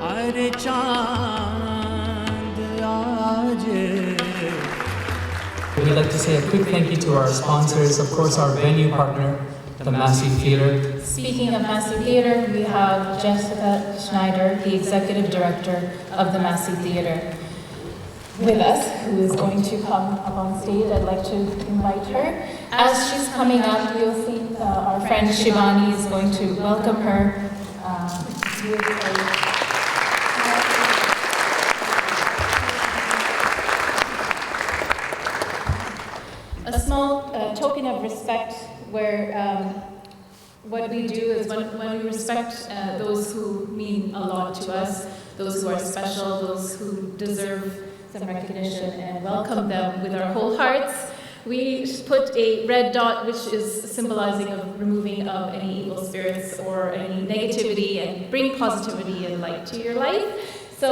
अरे चांद आज We'd like to say a quick thank you to our sponsors, of course our venue partner, the Massey Theatre. Speaking of Massey Theatre, we have Jessica Schneider, the Executive Director of the Massey Theatre, with us, who is going to come up on stage. I'd like to invite her. As she's coming up, you'll see our friend Shivani is going to welcome her with a small token of respect, where what we do is when we respect those who mean a lot to us, those who are special, those who deserve some recognition, and welcome them with our whole hearts, we put a red dot, which is symbolizing of removing of any evil spirits or any negativity, and bring positivity and light to your life. So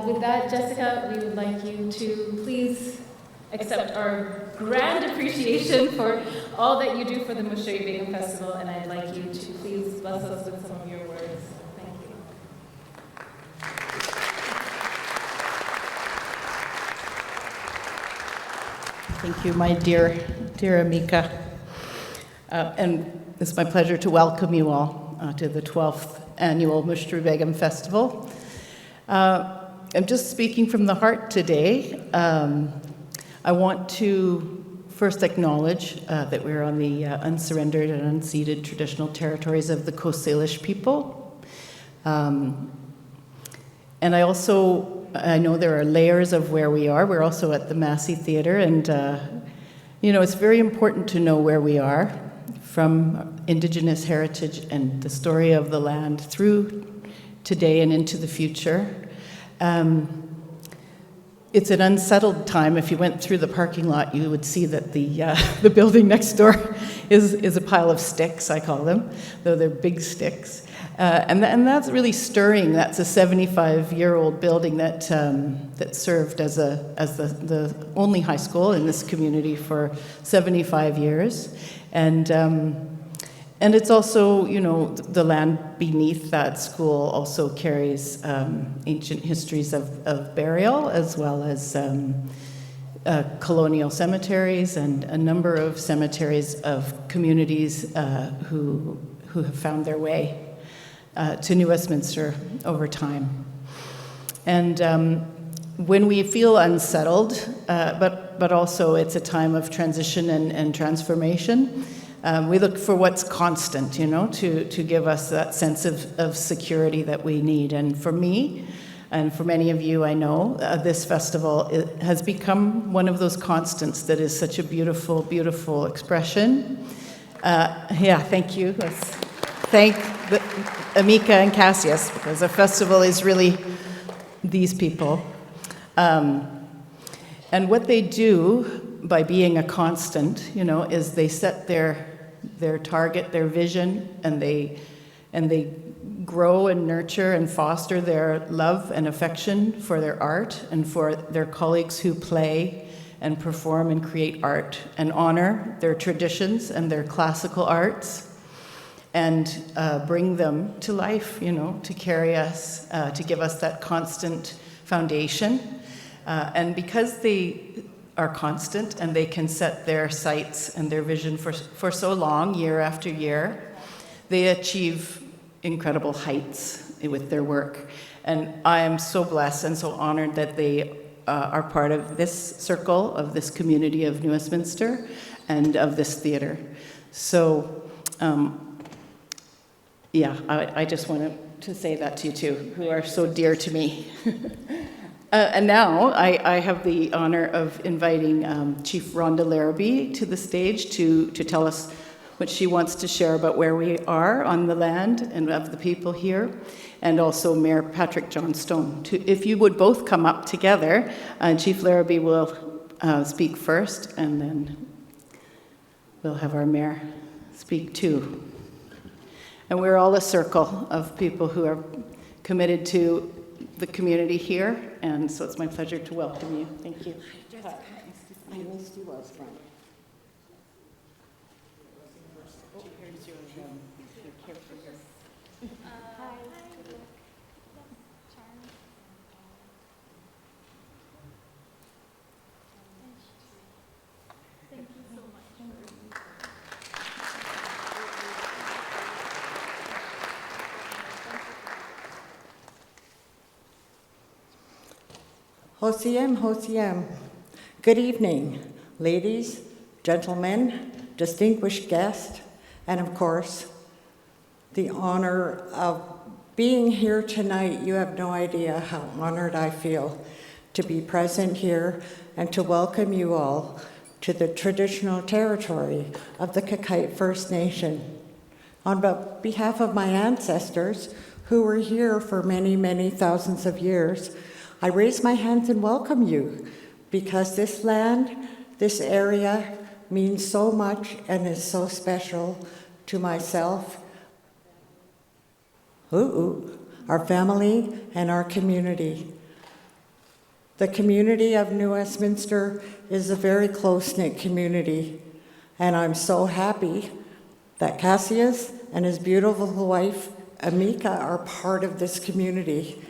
with that, Jessica, we would like you to please accept our grand appreciation for all that you do for the Mushtari Begum Festival, and I'd like you to please bless us with some of your words. Thank you. Thank you, my dear Amika. And it's my pleasure to welcome you all to the 12th Annual Mushtari Begum Festival. I'm just speaking from the heart today. I want to first acknowledge that we're on the unsurrendered and unceded traditional territories of the Coast Salish people. And I know there are layers of where we are. We're also at the Massey Theatre, and it's very important to know where we are from Indigenous heritage and the story of the land through today and into the future. It's an unsettled time. If you went through the parking lot, you would see that the building next door is a pile of sticks, I call them, though they're big sticks. And that's really stirring. That's a 75-year-old building that served as the only high school in this community for 75 years. And it's also, the land beneath that school also carries ancient histories of burial, as well as colonial cemeteries and a number of cemeteries of communities who have found their way to New Westminster over time. And when we feel unsettled, but also it's a time of transition and transformation, we look for what's constant, to give us that sense of security that we need. And for me, and for many of you I know, this festival has become one of those constants that is such a beautiful, beautiful expression. Thank you. Let's thank Amika and Cassius, because the festival is really these people. And what they do by being a constant, is they set their target, their vision, and they grow and nurture and foster their love and affection for their art and for their colleagues who play and perform and create art, and honor their traditions and their classical arts, and bring them to life, to carry us, to give us that constant foundation. And because they are constant and they can set their sights and their vision for so long, year after year, they achieve incredible heights with their work. And I am so blessed and so honored that they are part of this circle, of this community of New Westminster, and of this theatre. So, I just wanted to say that to you too, who are so dear to me. And now I have the honor of inviting Chief Rhonda Larrabee to the stage to tell us what she wants to share about where we are on the land and of the people here, and also Mayor Patrick Johnstone. If you would both come up together, Chief Larrabee will speak first, and then we'll have our mayor speak too. And we're all a circle of people who are committed to the community here, and so it's my pleasure to welcome you. Thank you. I missed you last front. Here's your Hosiem, Hosiem. Good evening, ladies, gentlemen, distinguished guests, and of course, the honor of being here tonight. You have no idea how honored I feel to be present here and to welcome you all to the traditional territory of the Kakite First Nation. On behalf of my ancestors, who were here for many, many thousands of years, I raise my hands and welcome you, because this land, this area, means so much and is so special to myself, our family, and our community. The community of New Westminster is a very close-knit community, and I'm so happy that Cassius and his beautiful wife, Amika, are part of this community,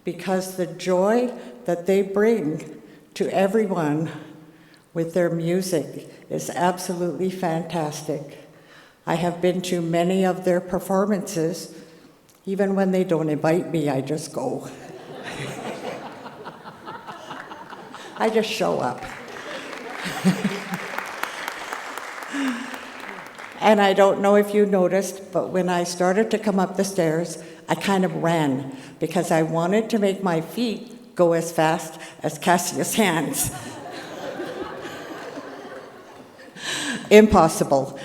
because the joy that they bring to everyone with their music is absolutely fantastic. I have been to many of their performances. Even when they don't invite me, I just go. I just show up. And I don't know if you noticed, but when I started to come up the stairs, I kind of ran because I wanted to make my feet go as fast as Cassius' hands. Impossible.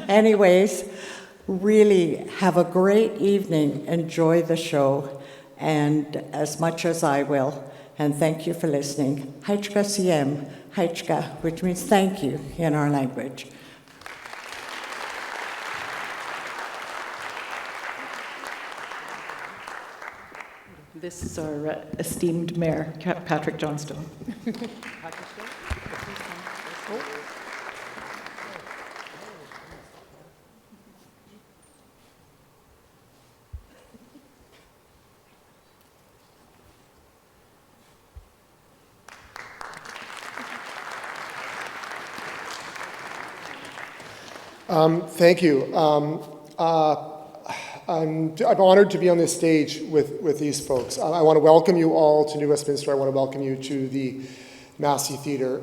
Anyways, really have a great evening. Enjoy the show, and as much as I will. And thank you for listening. Haichka Siem, Haichka, which means thank you in our language. This is our esteemed mayor, Patrick Johnstone. Thank you. I'm honored to be on this stage with these folks. I want to welcome you all to New Westminster. I want to welcome you to the Massey Theatre.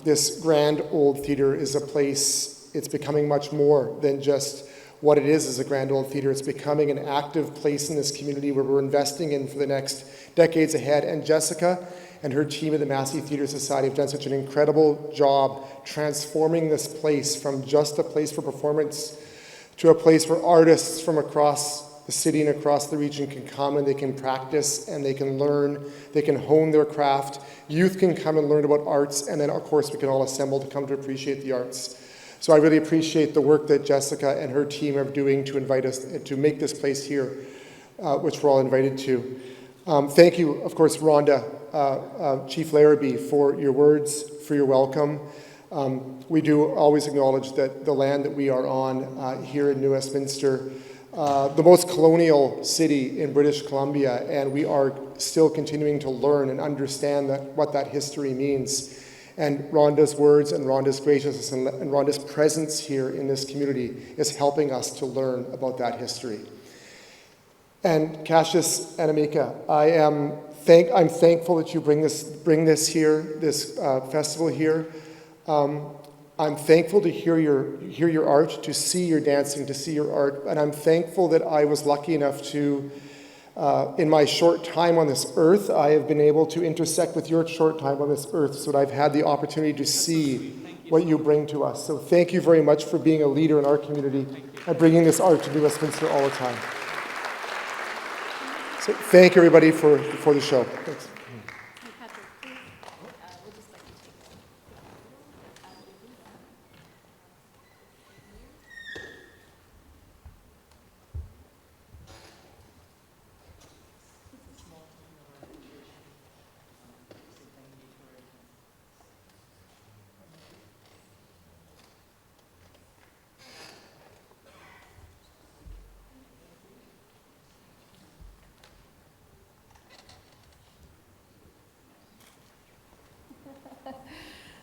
This grand old theatre is a place, it's becoming much more than just what it is as a grand old theatre. It's becoming an active place in this community where we're investing in for the next decades ahead. And Jessica and her team at the Massey Theatre Society have done such an incredible job transforming this place from just a place for performance to a place where artists from across the city and across the region can come and they can practice and they can learn, they can hone their craft. Youth can come and learn about arts, and then of course we can all assemble to come to appreciate the arts. So I really appreciate the work that Jessica and her team are doing to invite us, to make this place here, which we're all invited to. Thank you, of course, Rhonda, Chief Larrabee, for your words, for your welcome. We do always acknowledge that the land that we are on here in New Westminster, the most colonial city in British Columbia, and we are still continuing to learn and understand what that history means. And Rhonda's words and Rhonda's graciousness and Rhonda's presence here in this community is helping us to learn about that history. And Cassius and Amika, I'm thankful that you bring this here, this festival here. I'm thankful to hear your art, to see your dancing, to see your art, and I'm thankful that I was lucky enough to, in my short time on this earth, I have been able to intersect with your short time on this earth, so that I've had the opportunity to see what you bring to us. So thank you very much for being a leader in our community and bringing this art to New Westminster all the time. So thank everybody for the show. Thanks.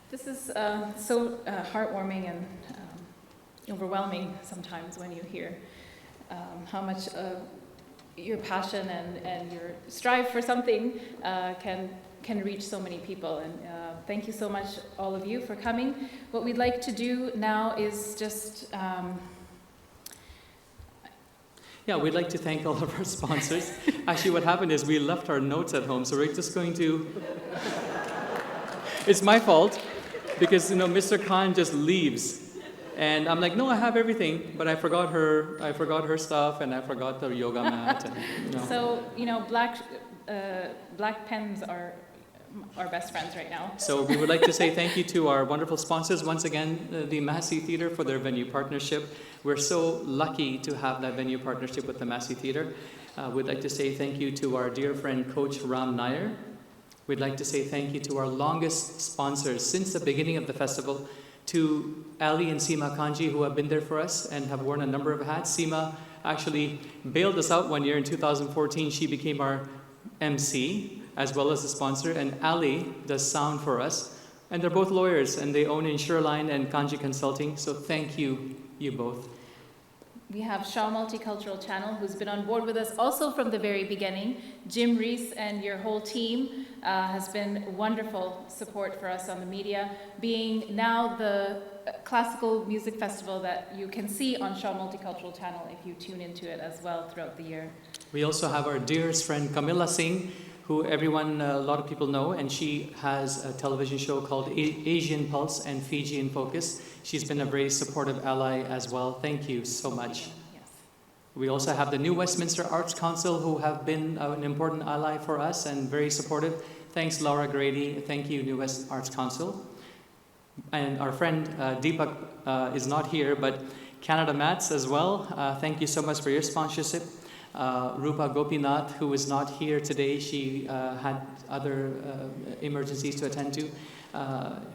This is so heartwarming and overwhelming sometimes when you hear how much your passion and your strive for something can reach so many people. And thank you so much, all of you, for coming. What we'd like to do now is just... Yeah, we'd like to thank all of our sponsors. Actually, what happened is we left our notes at home, so we're just going to... It's my fault, because Mr. Khan just leaves. And I'm like, no, I have everything, but I forgot her stuff, and I forgot the yoga mat. And, So, black pens are our best friends right now. So we would like to say thank you to our wonderful sponsors. Once again, the Massey Theatre for their venue partnership. We're so lucky to have that venue partnership with the Massey Theatre. We'd like to say thank you to our dear friend, Coach Ram Nair. We'd like to say thank you to our longest sponsors since the beginning of the festival, to Ali and Seema Kanji, who have been there for us and have worn a number of hats. Seema actually bailed us out one year in 2014. She became our MC as well as the sponsor, and Ali does sound for us. And they're both lawyers, and they own Insureline and Kanji Consulting, so thank you, you both. We have Shaw Multicultural Channel, who's been on board with us also from the very beginning. Jim Reese and your whole team has been wonderful support for us on the media, being now the classical music festival that you can see on Shaw Multicultural Channel if you tune into it as well throughout the year. We also have our dearest friend Camilla Singh, who a lot of people know, and she has a television show called Asian Pulse and Fiji in Focus. She's been a very supportive ally as well. Thank you so much. Yes. We also have the New Westminster Arts Council, who have been an important ally for us and very supportive. Thanks, Laura Grady. Thank you, New West Arts Council. And our friend Deepak is not here, but Canada Mats as well. Thank you so much for your sponsorship. Rupa Gopinath, who is not here today, she had other emergencies to attend to.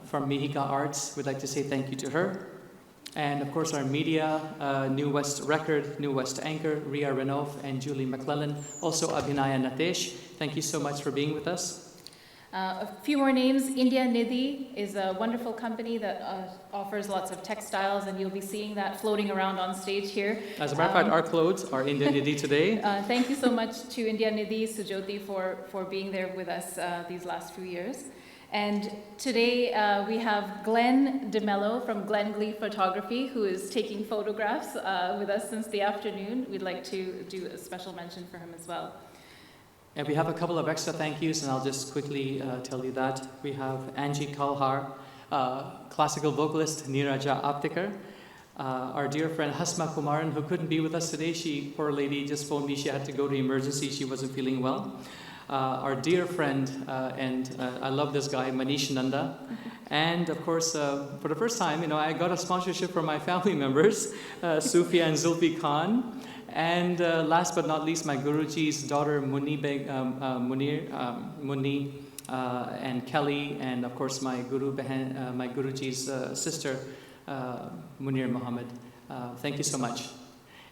From Mihika Arts, we'd like to say thank you to her. And of course our media, New West Record, New West Anchor, Ria Renouf and Julie McClellan, also Abhinaya Natesh. Thank you so much for being with us. A few more names. India Nidhi is a wonderful company that offers lots of textiles, and you'll be seeing that floating around on stage here. As a matter of fact, our clothes are India Nidhi today. Thank you so much to India Nidhi, Sujoti for being there with us these last few years. And today we have Glenn DeMello from Glenn Glee Photography, who is taking photographs with us since the afternoon. We'd like to do a special mention for him as well. And we have a couple of extra thank yous, and I'll just quickly tell you that. We have Angie Kalhar, classical vocalist Neeraja Aptekar, our dear friend Hasma Kumaran, who couldn't be with us today. She, poor lady, just phoned me. She had to go to emergency. She wasn't feeling well. Our dear friend, and I love this guy, Manish Nanda. And of course, for the first time, I got a sponsorship from my family members, Sufia and Zulfi Khan. And last but not least, my Guruji's daughter, Muni and Kelly, and of course my Guruji's sister, Munir Muhammad. Thank you so much.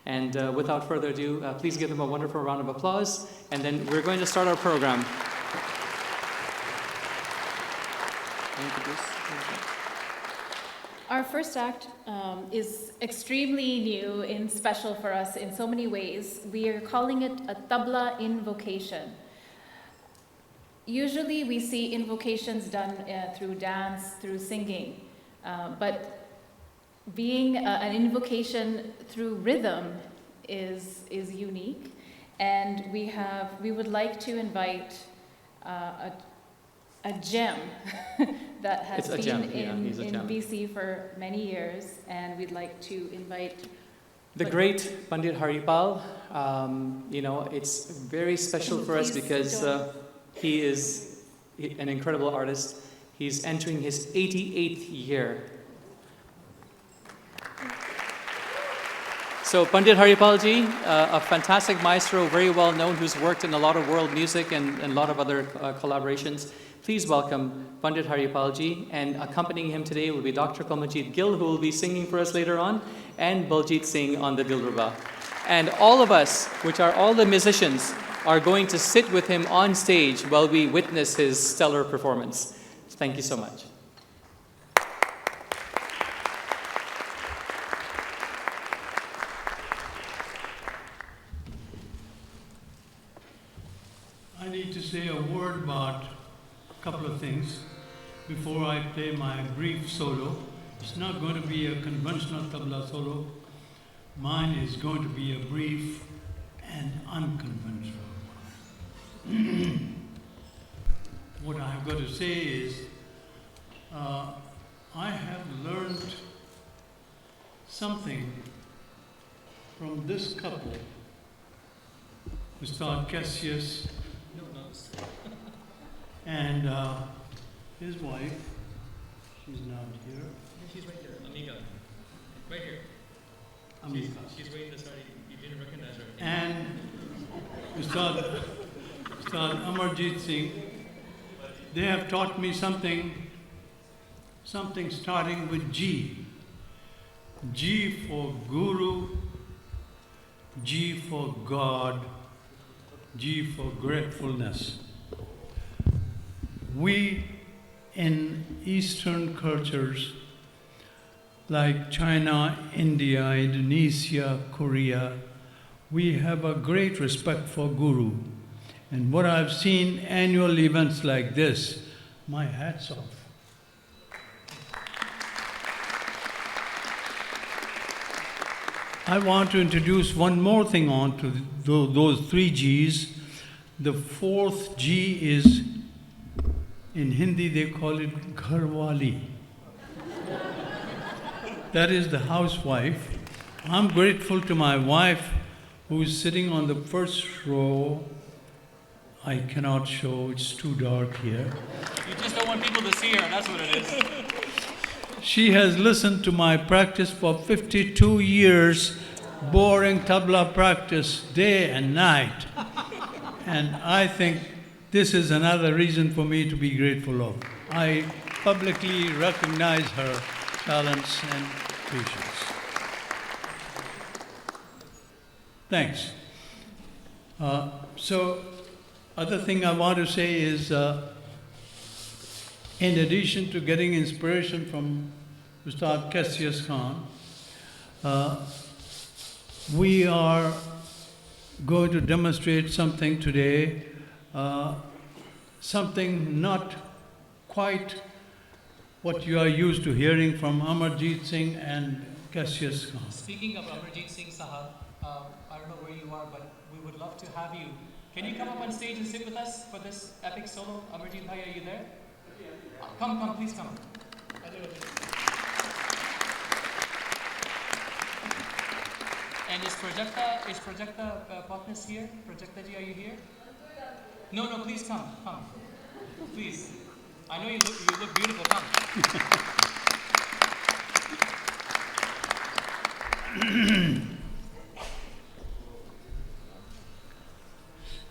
And without further ado, please give them a wonderful round of applause, and then we're going to start our program. Our first act is extremely new and special for us in so many ways. We are calling it a Tabla invocation. Usually we see invocations done through dance, through singing, but being an invocation through rhythm is unique. And we would like to invite a gem that has been in BC for many years, and we'd like to invite the great Pandit Hari Pal. It's very special for us because he is an incredible artist. He's entering his 88th year. So Pandit Hari Pal ji, a fantastic maestro, very well known, who's worked in a lot of world music and a lot of other collaborations. Please welcome Pandit Hari Pal ji, and accompanying him today will be Dr. Kamaljeet Gill, who will be singing for us later on, and Baljit Singh on the Dilruba. And all of us, which are all the musicians, are going to sit with him on stage while we witness his stellar performance. Thank you so much. I need to say a word about a couple of things before I play my brief solo. It's not going to be a conventional tabla solo. Mine is going to be a brief and unconventional one. What I've got to say is, I have learned something from this couple, Mr. Cassius and his wife. She's not here. She's right here, Amika. Right here. Amika. She's waiting to start. You didn't recognize her. And Mr. Amarjit Singh. They have taught me something starting with G. G for Guru, G for God, G for gratefulness. We in Eastern cultures like China, India, Indonesia, Korea, we have a great respect for Guru. And what I've seen, annual events like this, my hat's off. I want to introduce one more thing on to those three G's. The fourth G is, in Hindi they call it gharwali. That is the housewife. I'm grateful to my wife who is sitting on the first row. I cannot show, it's too dark here. You just don't want people to see her, that's what it is. She has listened to my practice for 52 years, boring tabla practice, day and night. And I think this is another reason for me to be grateful of. I publicly recognize her talents and patience. Thanks. Other thing I want to say is, in addition to getting inspiration from Ustad Cassius Khan, we are going to demonstrate something today, something not quite what you are used to hearing from Amarjit Singh and Cassius Khan. Speaking of Amarjit Singh Sahab, I don't know where you are, but we would love to have you. Can you come up on stage and sit with us for this epic solo? Amarjit Bhai, are you there? Come, please come. And is Projekta partners here? Projekta ji, are you here? No, please come. Please. I know you look beautiful, come.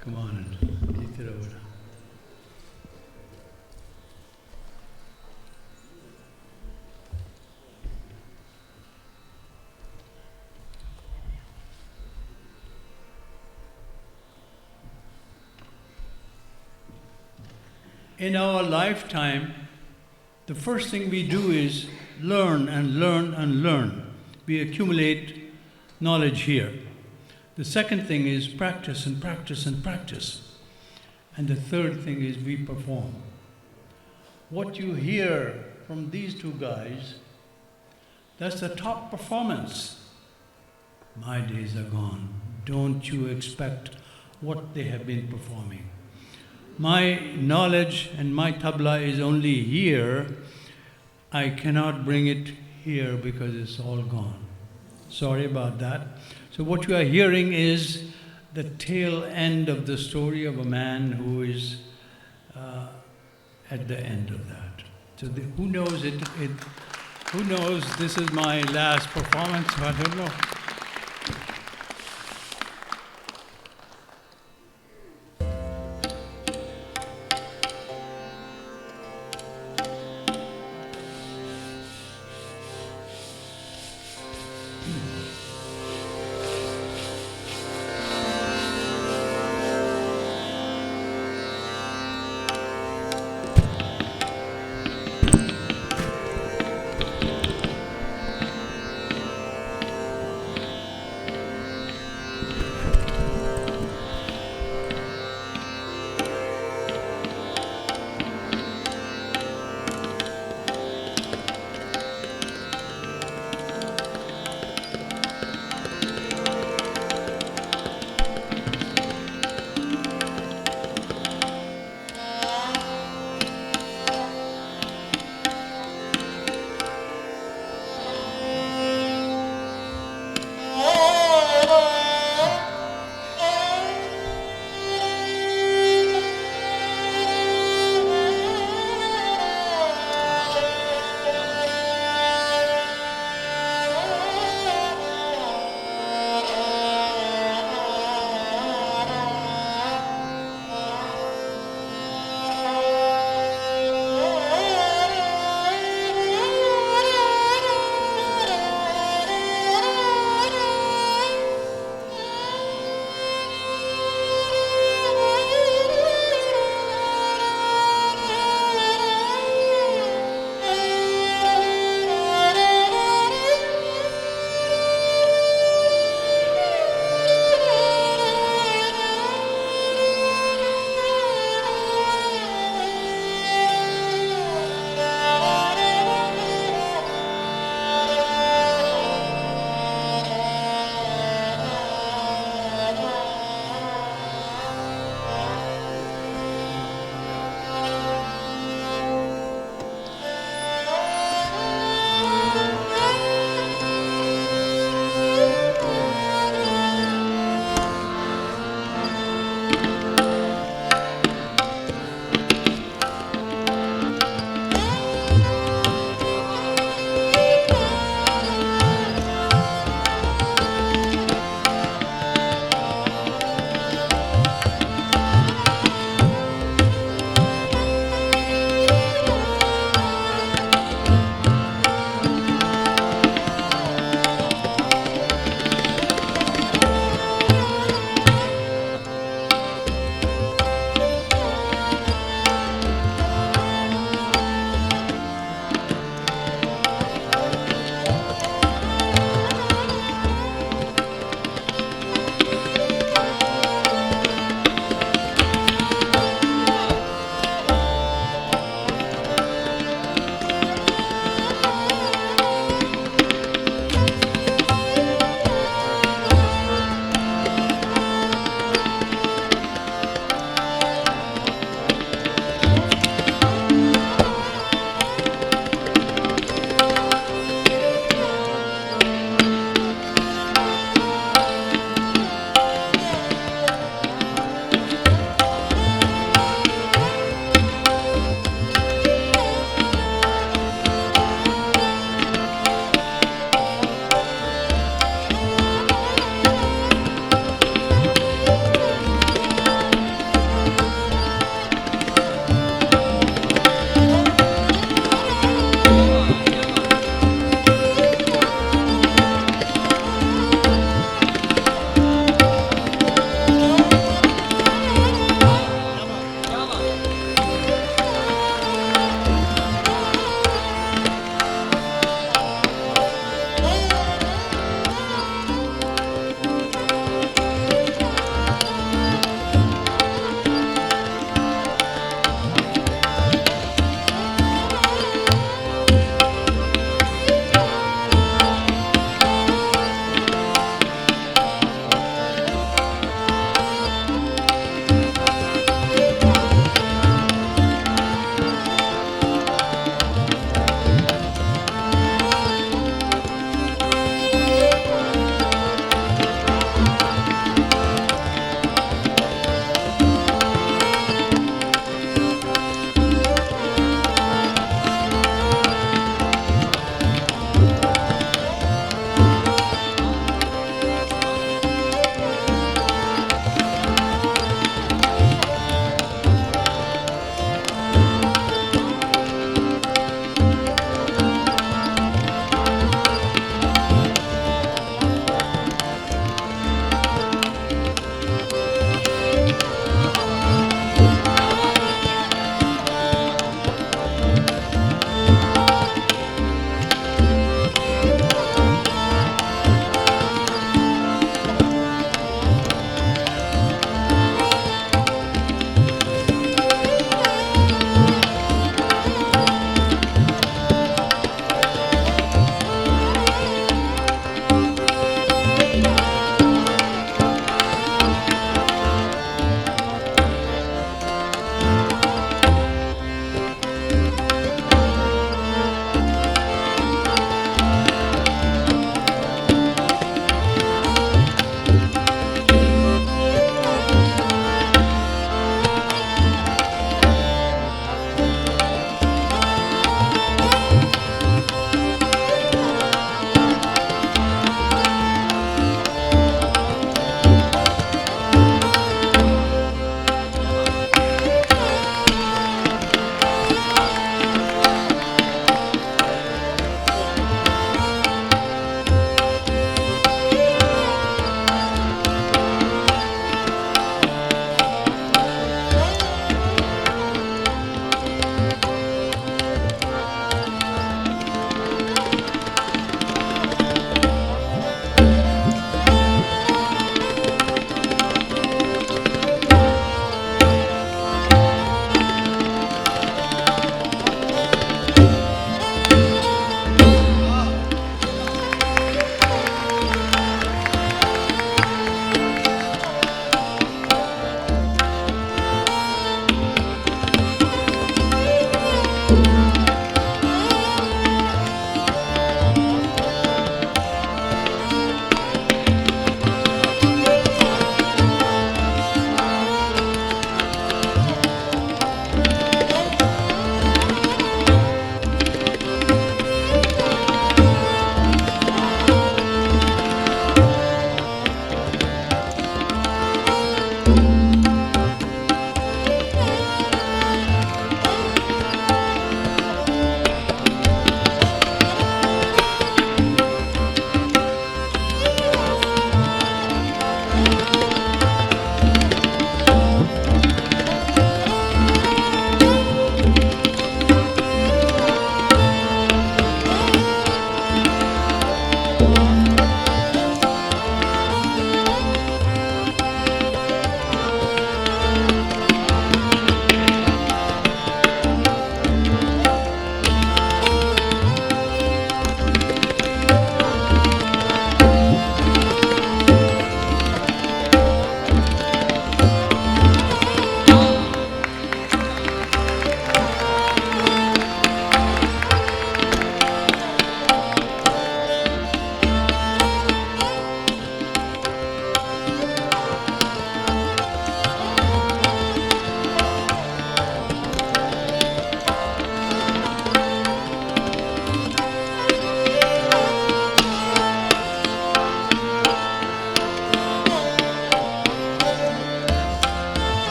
Come on, take it over. In our lifetime, the first thing we do is learn and learn and learn. We accumulate knowledge here. The second thing is practice and practice and practice. And the third thing is we perform. What you hear from these two guys, that's the top performance. My days are gone. Don't you expect what they have been performing. My knowledge and my tabla is only here. I cannot bring it here because it's all gone. Sorry about that. So what you are hearing is the tail end of the story of a man who is at the end of that. So who knows it? Who knows this is my last performance? I don't know.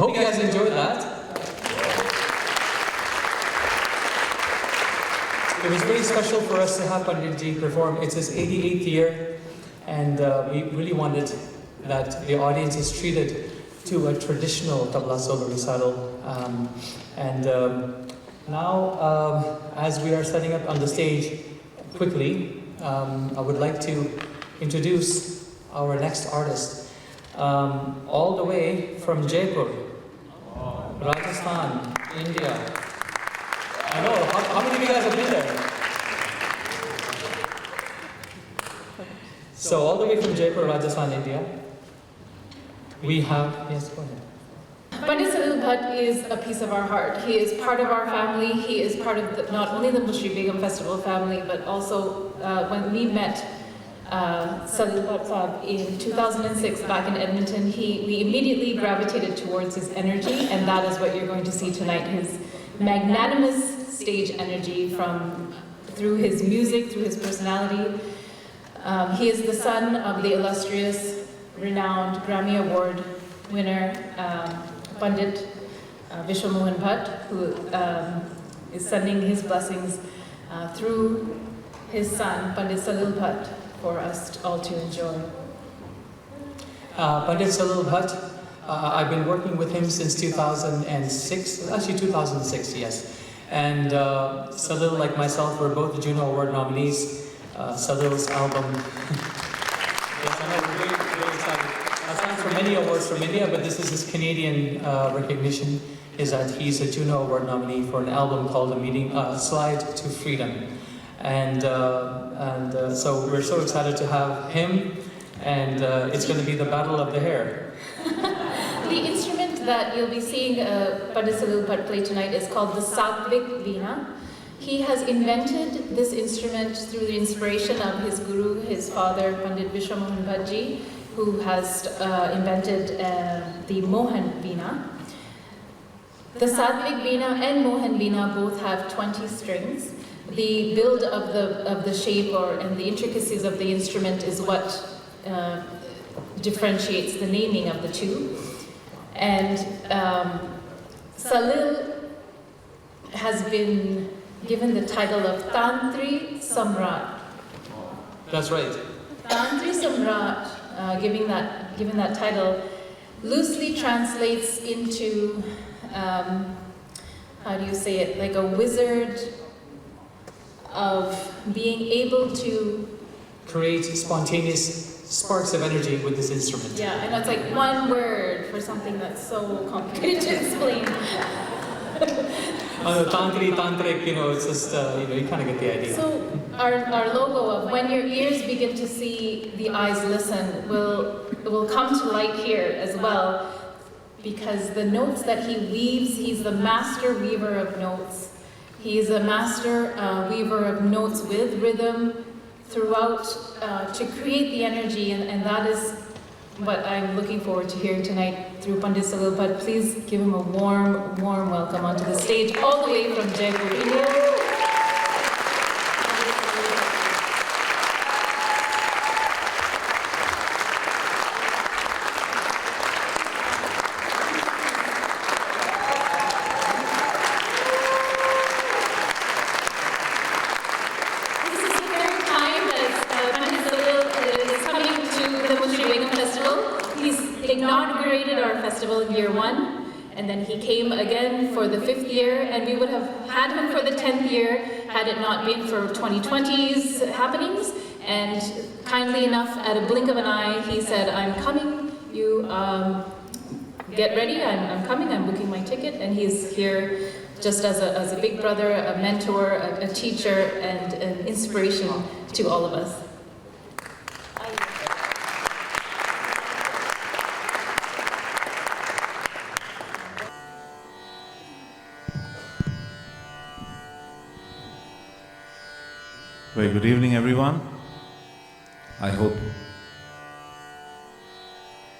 hope you guys enjoyed that. It was very special for us to have Pandit Ji perform. It's his 88th year, and we really wanted that the audience is treated to a traditional tabla solo recital. Now, as we are setting up on the stage quickly, I would like to introduce our next artist, all the way from Jaipur, Rajasthan, India. I know, how many of you guys have been there? So all the way from Jaipur, Rajasthan, India, we have, yes, go ahead. Pandit Salil Bhatt is a piece of our heart. He is part of our family. He is part of not only the Mushtari Begum Festival family, but also when we met Salil Bhatt Sahab in 2006 back in Edmonton, we immediately gravitated towards his energy, and that is what you're going to see tonight, his magnanimous stage energy through his music, through his personality. He is the son of the illustrious, renowned Grammy Award winner, Pandit Vishwamohan Bhatt, who is sending his blessings through his son, Pandit Salil Bhatt, for us all to enjoy. Pandit Salil Bhatt, I've been working with him since 2006, actually 2006, yes. And Salil, like myself, were both Juno Award nominees. Salil's album, yes, I know, we're very excited. I've won for many awards from India, but this is his Canadian recognition, is that he's a Juno Award nominee for an album called Slide to Freedom. And so we're so excited to have him, and it's going to be the battle of the hair. The instrument that you'll be seeing Pandit Salil Bhatt play tonight is called the Satvik Veena. He has invented this instrument through the inspiration of his guru, his father, Pandit Vishwamohan Bhatt Ji, who has invented the Mohan Veena. The Satvik Veena and Mohan Veena both have 20 strings. The build of the shape and the intricacies of the instrument is what differentiates the naming of the two. And Salil has been given the title of Tantri Samrat. That's right. Tantri Samrat, given that title, loosely translates into, how do you say it, like a wizard of being able to create spontaneous sparks of energy with this instrument. Yeah, I know it's like one word for something that's so complicated to explain. Tantric, it's just, you kind of get the idea. So our logo of when your ears begin to see, the eyes listen will come to light here as well, because the notes that he weaves, he's the master weaver of notes. He is a master weaver of notes with rhythm throughout to create the energy, and that is what I'm looking forward to hearing tonight through Pandit Salil Bhatt. Please give him a warm, warm welcome onto the stage, all the way from Jaipur, India. And then he came again for the 5th year, and we would have had him for the 10th year had it not been for 2020's happenings. And kindly enough, at a blink of an eye, he said, I'm coming, you get ready, I'm coming, I'm booking my ticket. And he's here just as a big brother, a mentor, a teacher, and an inspiration to all of us. Very good evening, everyone. I hope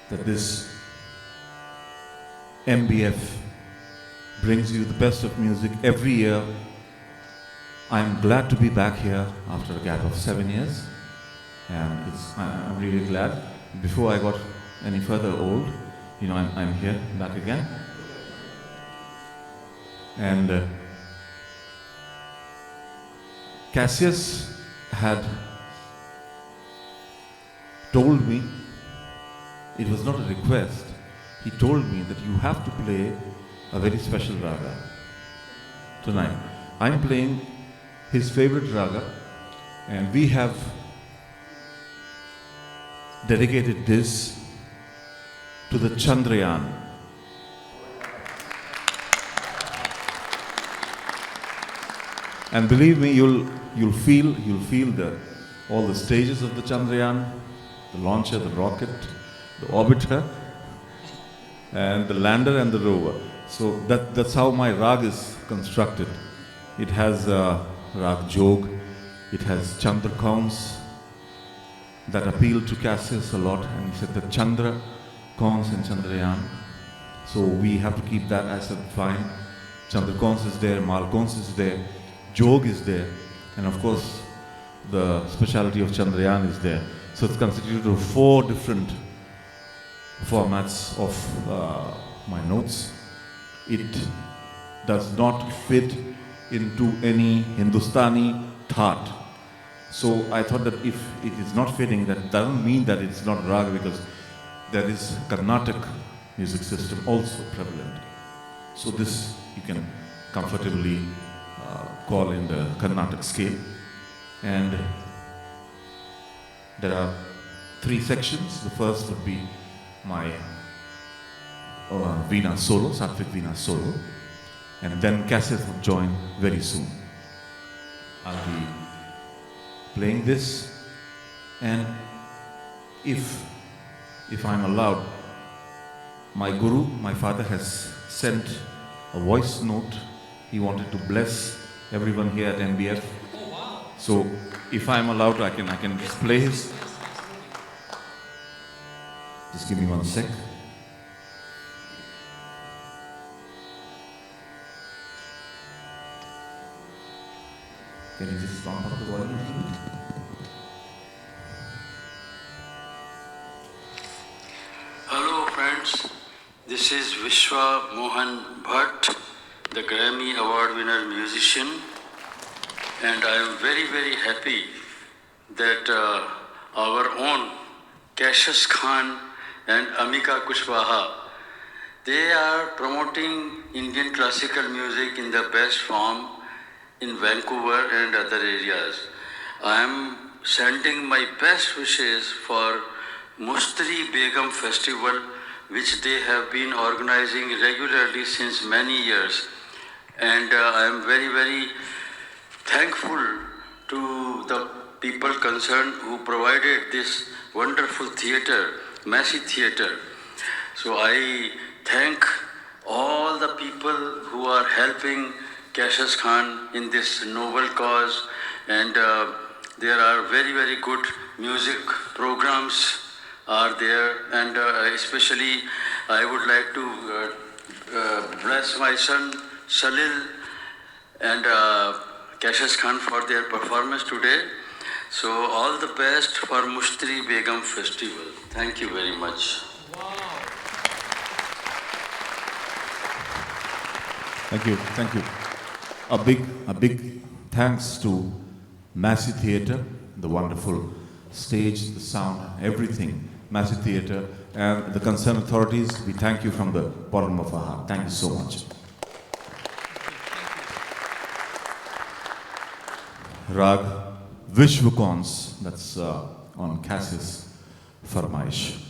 that this MBF brings you the best of music every year. I'm glad to be back here after a gap of 7 years, and I'm really glad. Before I got any further old, I'm here back again. And Cassius had told me, it was not a request, he told me that you have to play a very special raga tonight. I'm playing his favorite raga, and we have dedicated this to the Chandrayaan. And believe me, you'll feel all the stages of the Chandrayaan, the launcher, the rocket, the orbiter, and the lander and the rover. So that's how my rag is constructed. It has rag jog, it has Chandra counts that appealed to Cassius a lot, and he said that Chandra counts and Chandrayaan. So we have to keep that. I said fine. Chandra counts is there, Mal counts is there, jog is there, and of course the speciality of Chandrayaan is there. So it's constituted of 4 different formats of my notes. It does not fit into any Hindustani thought. So I thought that if it is not fitting, that doesn't mean that it's not raga, because there is Carnatic music system also prevalent. So this you can comfortably call in the Carnatic scale. And there are 3 sections. The first would be my Veena solo, Satvik Veena solo, and then Cassius would join very soon. I'll be playing this, and if I'm allowed, my guru, my father, has sent a voice note. He wanted to bless everyone here at NBF. So if I'm allowed, I can just play his. Just give me 1 sec. Can you just bump up the volume? Hello friends, this is Vishwa Mohan Bhatt, the Grammy Award winner musician, and I am very, very happy that our own Cassius Khan and Amika Kushwaha, they are promoting Indian classical music in the best form in Vancouver and other areas. I am sending my best wishes for Mushtari Begum festival, which they have been organizing regularly since many years. And I am very, very thankful to the people concerned who provided this wonderful theatre, Massey Theatre. So I thank all the people who are helping Cassius Khan in this noble cause, and there are very, very good music programs are there, and especially I would like to bless my son Salil and Cassius Khan for their performance today. So all the best for Mushtari Begum Festival. Thank you very much. Thank you, thank you. A big thanks to Massey Theatre, the wonderful stage, the sound, everything. Massey Theatre and the concerned authorities, we thank you from the bottom of our heart. Thank you so much. Rag Vishwakons, that's on Cassius Farmaish.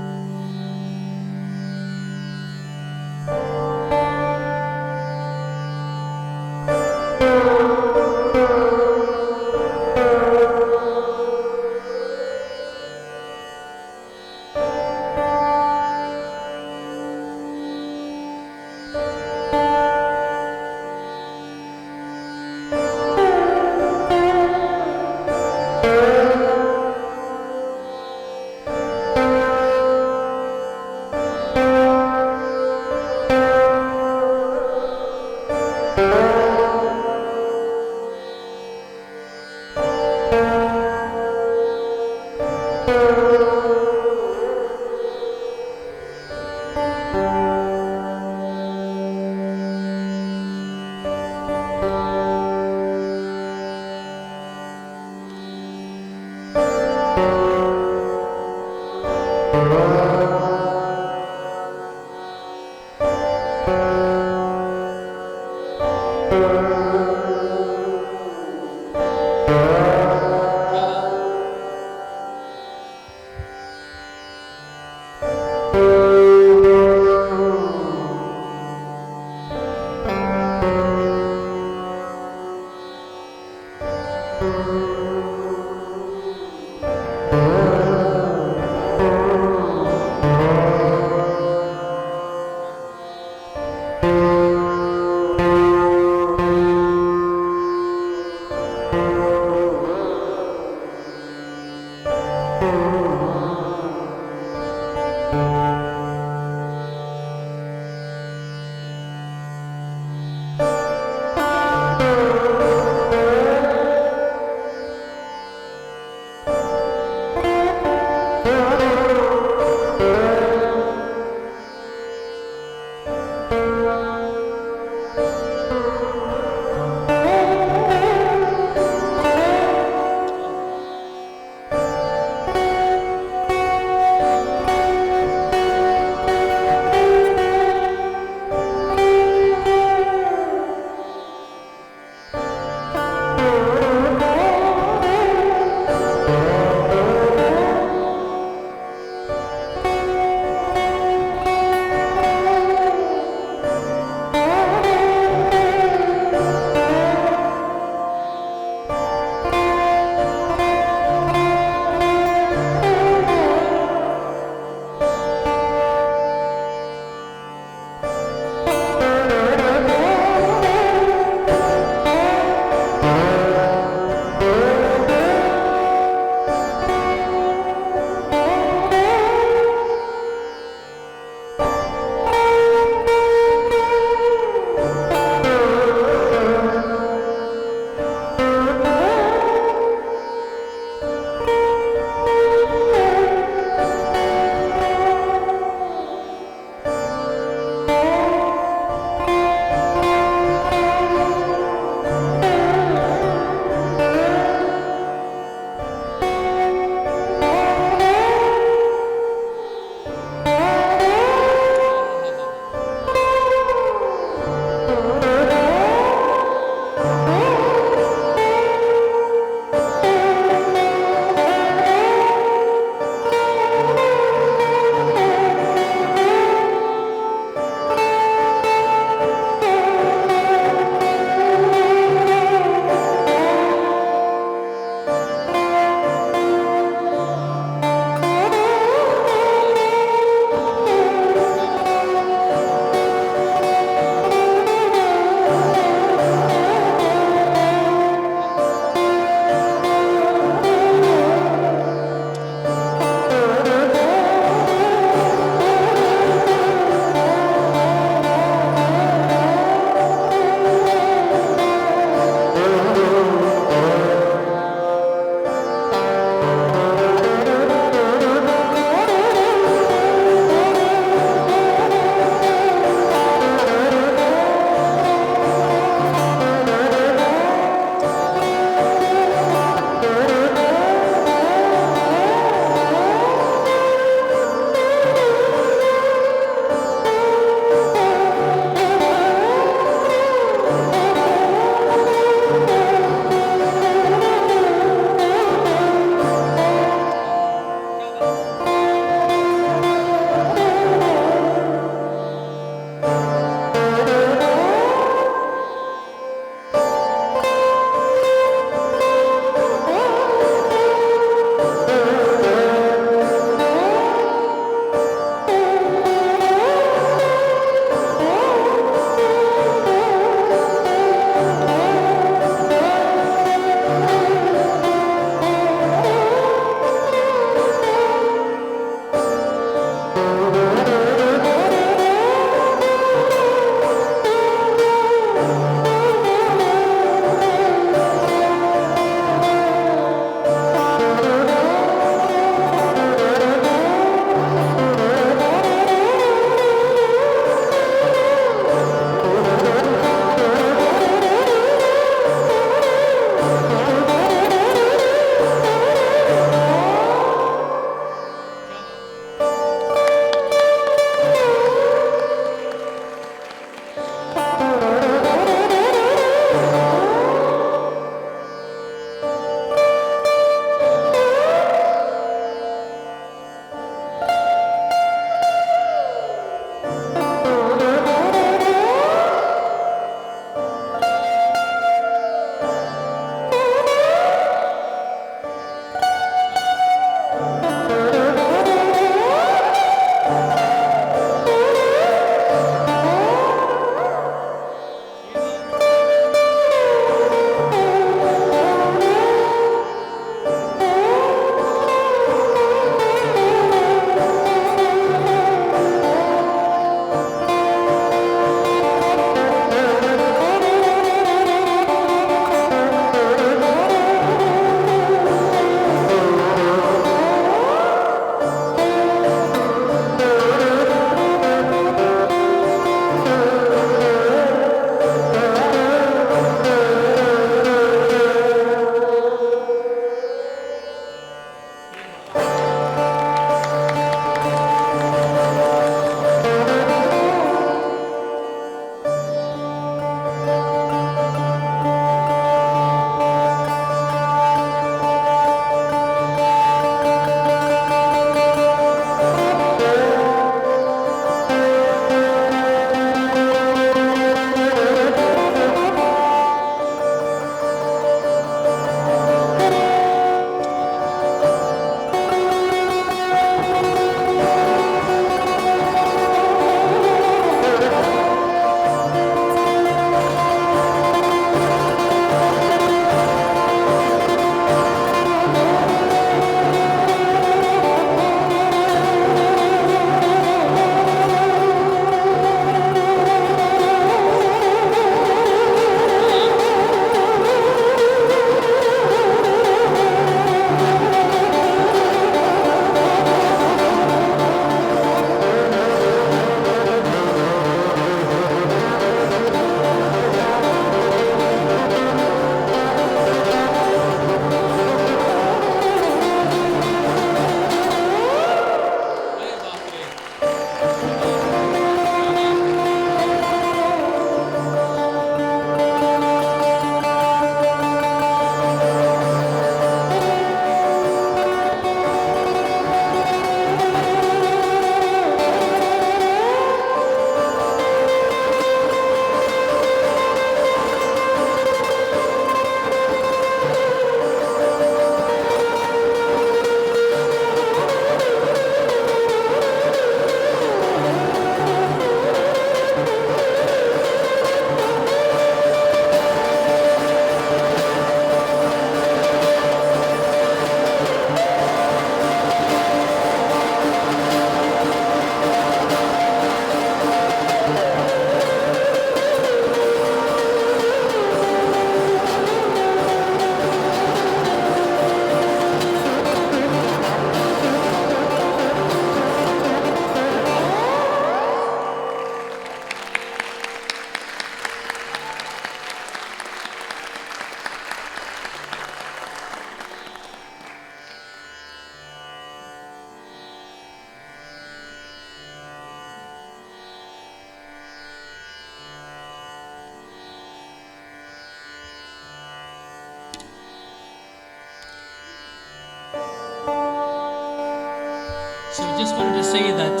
just wanted to say that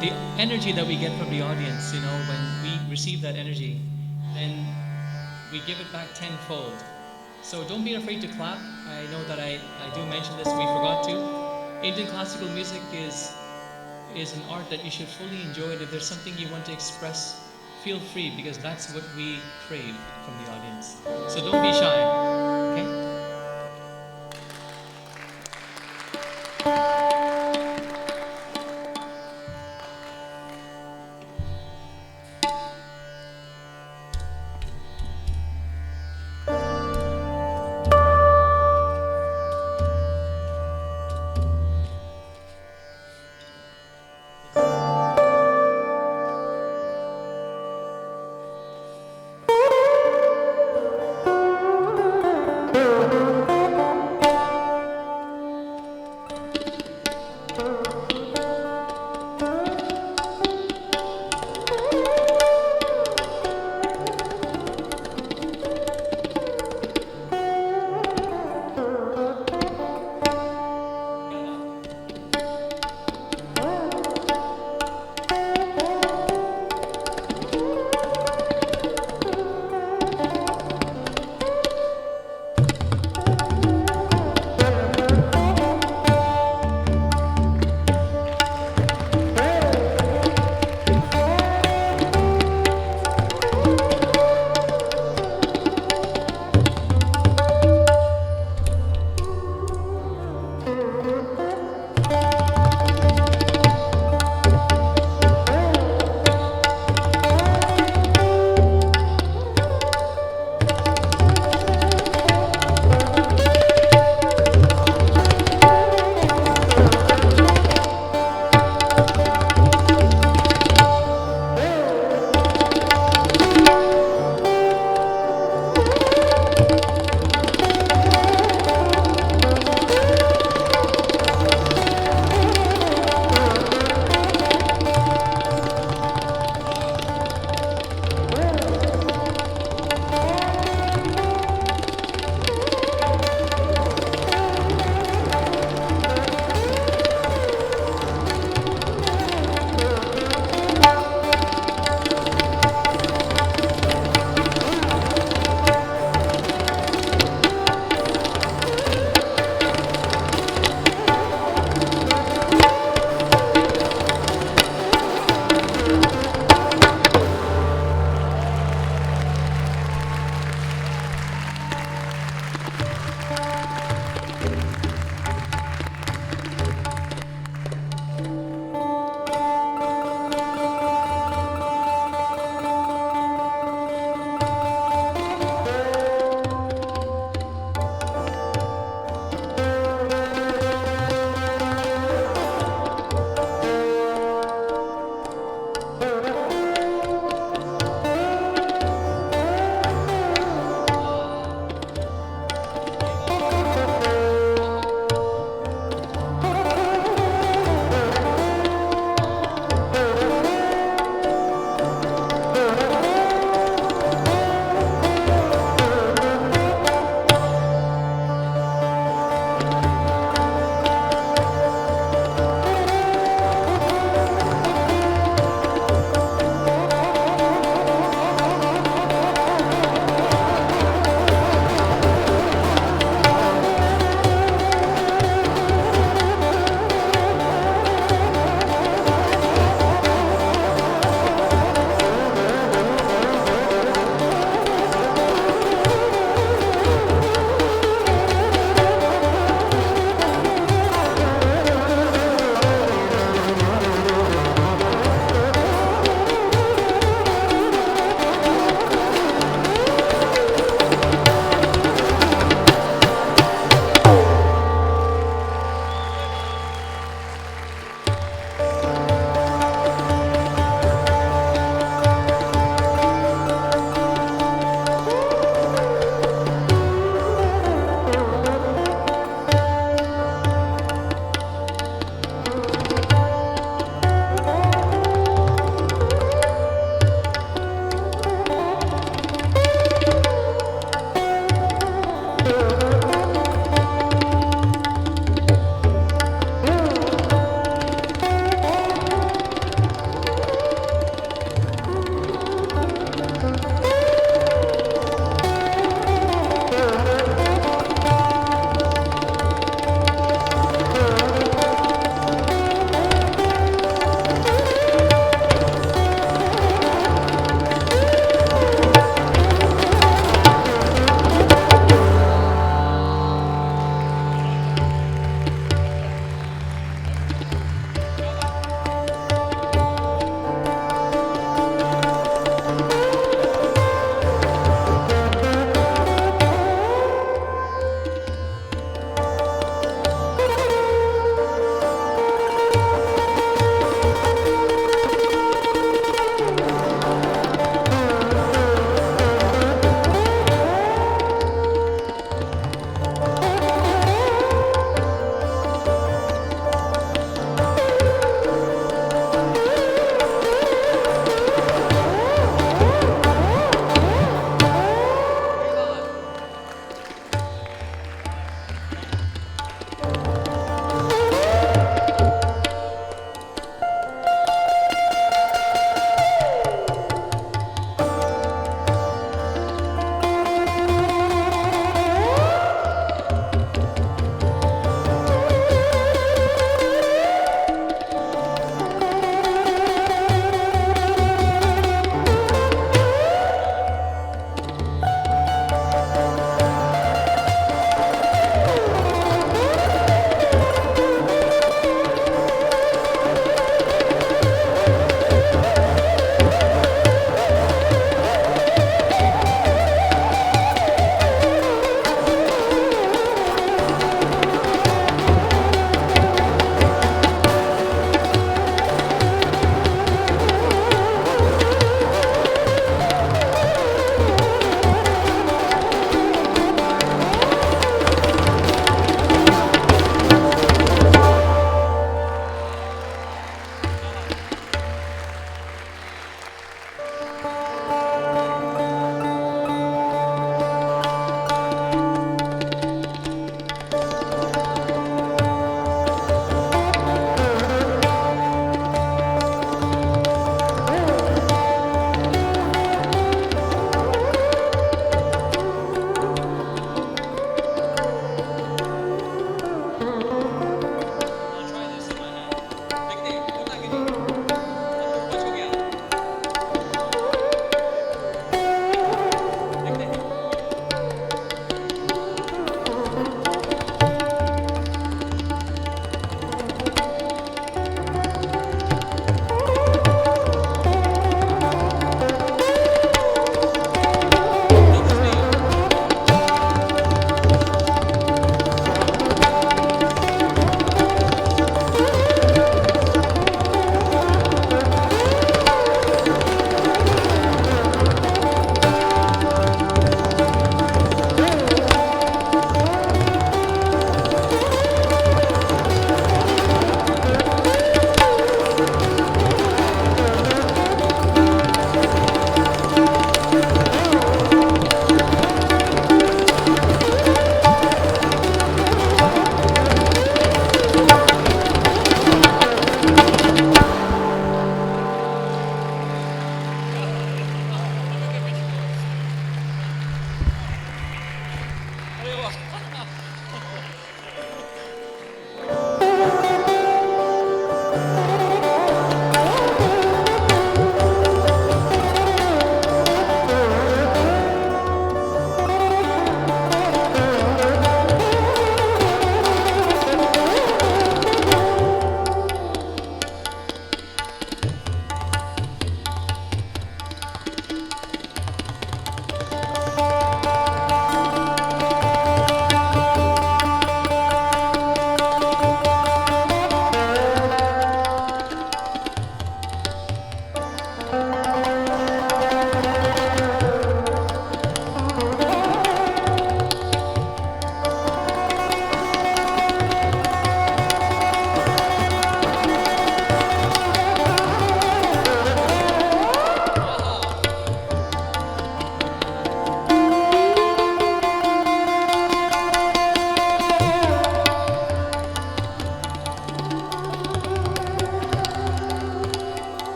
the energy that we get from the audience, you know, when we receive that energy, then we give it back tenfold. So don't be afraid to clap. I know that I do mention this, we forgot to. Indian classical music is an art that you should fully enjoy, and if there's something you want to express, feel free, because that's what we crave from the audience. So don't be shy, okay?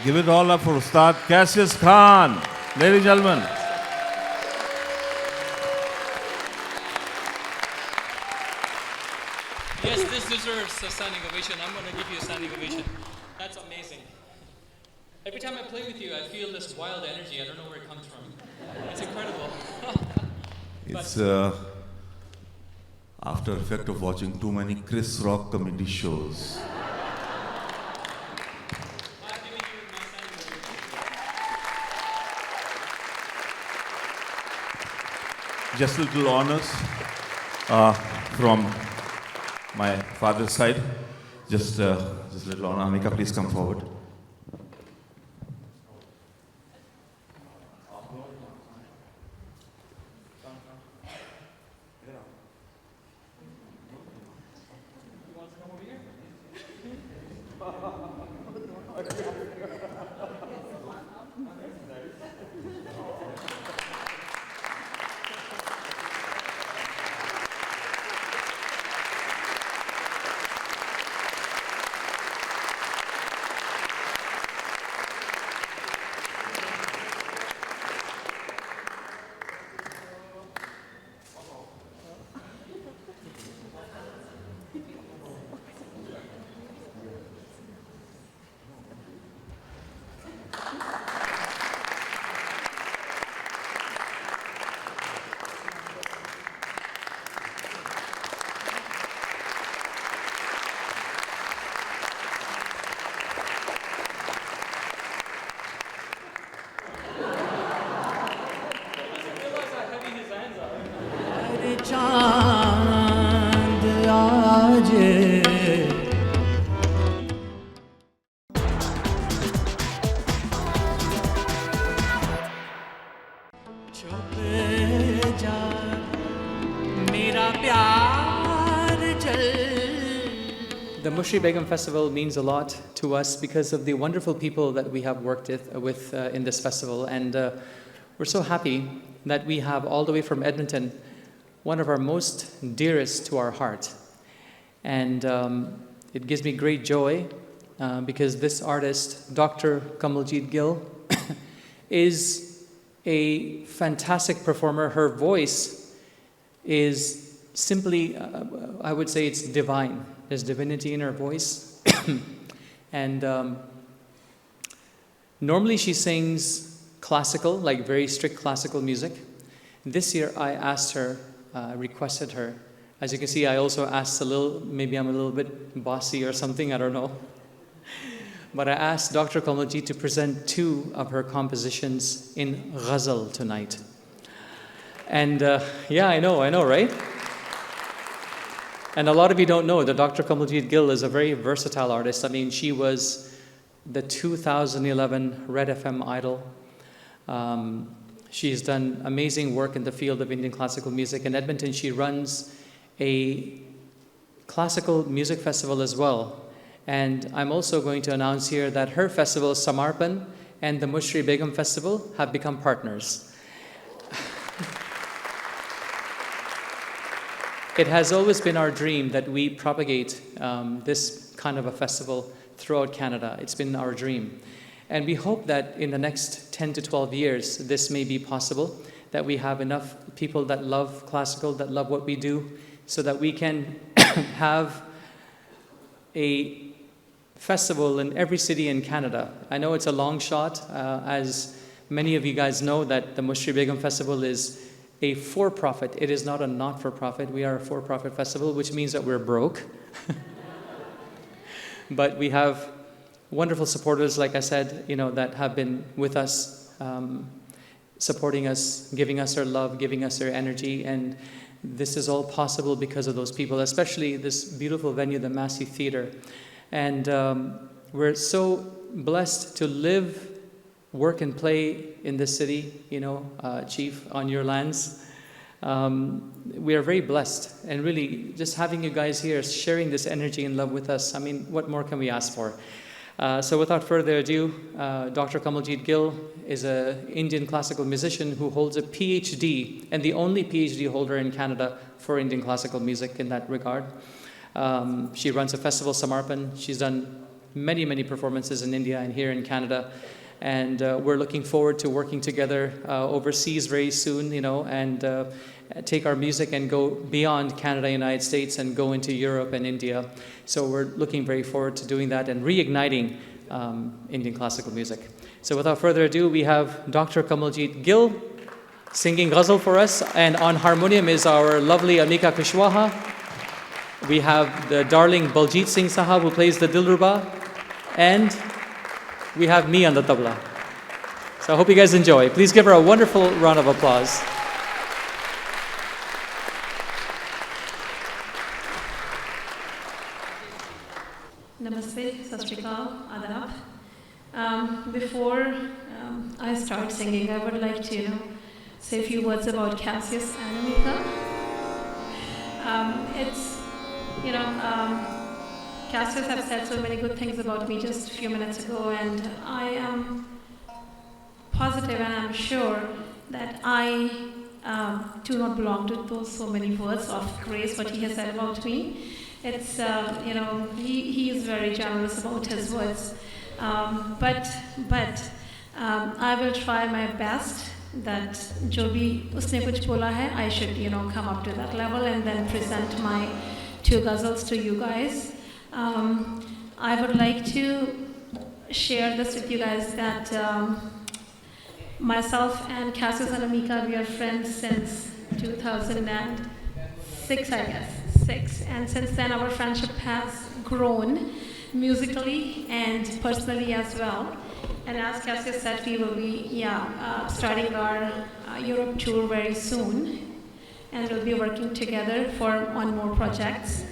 Give it all up for Ustad Cassius Khan. Ladies and gentlemen. Yes, this deserves a standing ovation. I'm going to give you a standing ovation. That's amazing. Every time I play with you, I feel this wild energy. I don't know where it comes from. It's incredible. It's after effect of watching too many Chris Rock comedy shows. I'm giving you my standing ovation. Just little honors from my father's side. Just little honor. Amika, please come forward. The Mushtari Begum Festival means a lot to us because of the wonderful people that we have worked with in this festival. And we're so happy that we have all the way from Edmonton one of our most dearest to our heart. And it gives me great joy because this artist, Dr. Kamaljeet Gill, is a fantastic performer. Her voice is simply, I would say it's divine. There's divinity in her voice. And normally she sings classical, like very strict classical music. This year I asked her, requested her. As you can see, I also asked Salil, maybe I'm a little bit bossy or something, I don't know. But I asked Dr. Kamaljeet to present 2 of her compositions in Ghazal tonight. And yeah, I know, right? And a lot of you don't know that Dr. Kamaljeet Gill is a very versatile artist. I mean, she was the 2011 Red FM Idol. She's done amazing work in the field of Indian classical music. In Edmonton, she runs a classical music festival as well. And I'm also going to announce here that her festival, Samarpan, and the Mushtari Begum Festival have become partners. It has always been our dream that we propagate this kind of a festival throughout Canada. It's been our dream. And we hope that in the next 10 to 12 years, this may be possible, that we have enough people that love classical, that love what we do, so that we can have a festival in every city in Canada. I know it's a long shot, as many of you guys know that the Mushtari Begum Festival is a for-profit. It is not a not-for-profit. We are a for-profit festival, which means that we're broke. But we have wonderful supporters, like I said, that have been with us, supporting us, giving us their love, giving us their energy. And this is all possible because of those people, especially this beautiful venue, the Massey Theatre. And we're so blessed to live, work and play in this city, Chief, on your lands. We are very blessed, and really just having you guys here sharing this energy and love with us, I mean, what more can we ask for? So without further ado, Dr. Kamaljeet Gill is an Indian classical musician who holds a PhD, and the only PhD holder in Canada for Indian classical music in that regard. She runs a festival, Samarpan. She's done many, many performances in India and here in Canada. And we're looking forward to working together overseas very soon, and take our music and go beyond Canada, United States, and go into Europe and India. So we're looking very forward to doing that and reigniting Indian classical music. So without further ado, we have Dr. Kamaljeet Gill singing Ghazal for us, and on harmonium is our lovely Amika Kushwaha. We have the darling Baljit Singh Sahab who plays the Dilruba, and we have me on the Tabla. So I hope you guys enjoy. Please give her a wonderful round of applause. Namaste, Satrikal, Adab. Before I start singing, I would like to say a few words about Cassius and Amika. Cassius have said so many good things about me just a few minutes ago, and I am positive and I'm sure that I do not belong to those so many words of praise what he has said about me. It's, he is very generous about his words. But I will try my best that jo bhi usne kuch bola hai, I should, come up to that level and then present my 2 ghazals to you guys. I would like to share this with you guys that myself and Cassius and Amika, we are friends since 2006, I guess. And since then our friendship has grown musically and personally as well. And as Cassius said, we will be starting our Europe tour very soon, and we'll be working together on more projects.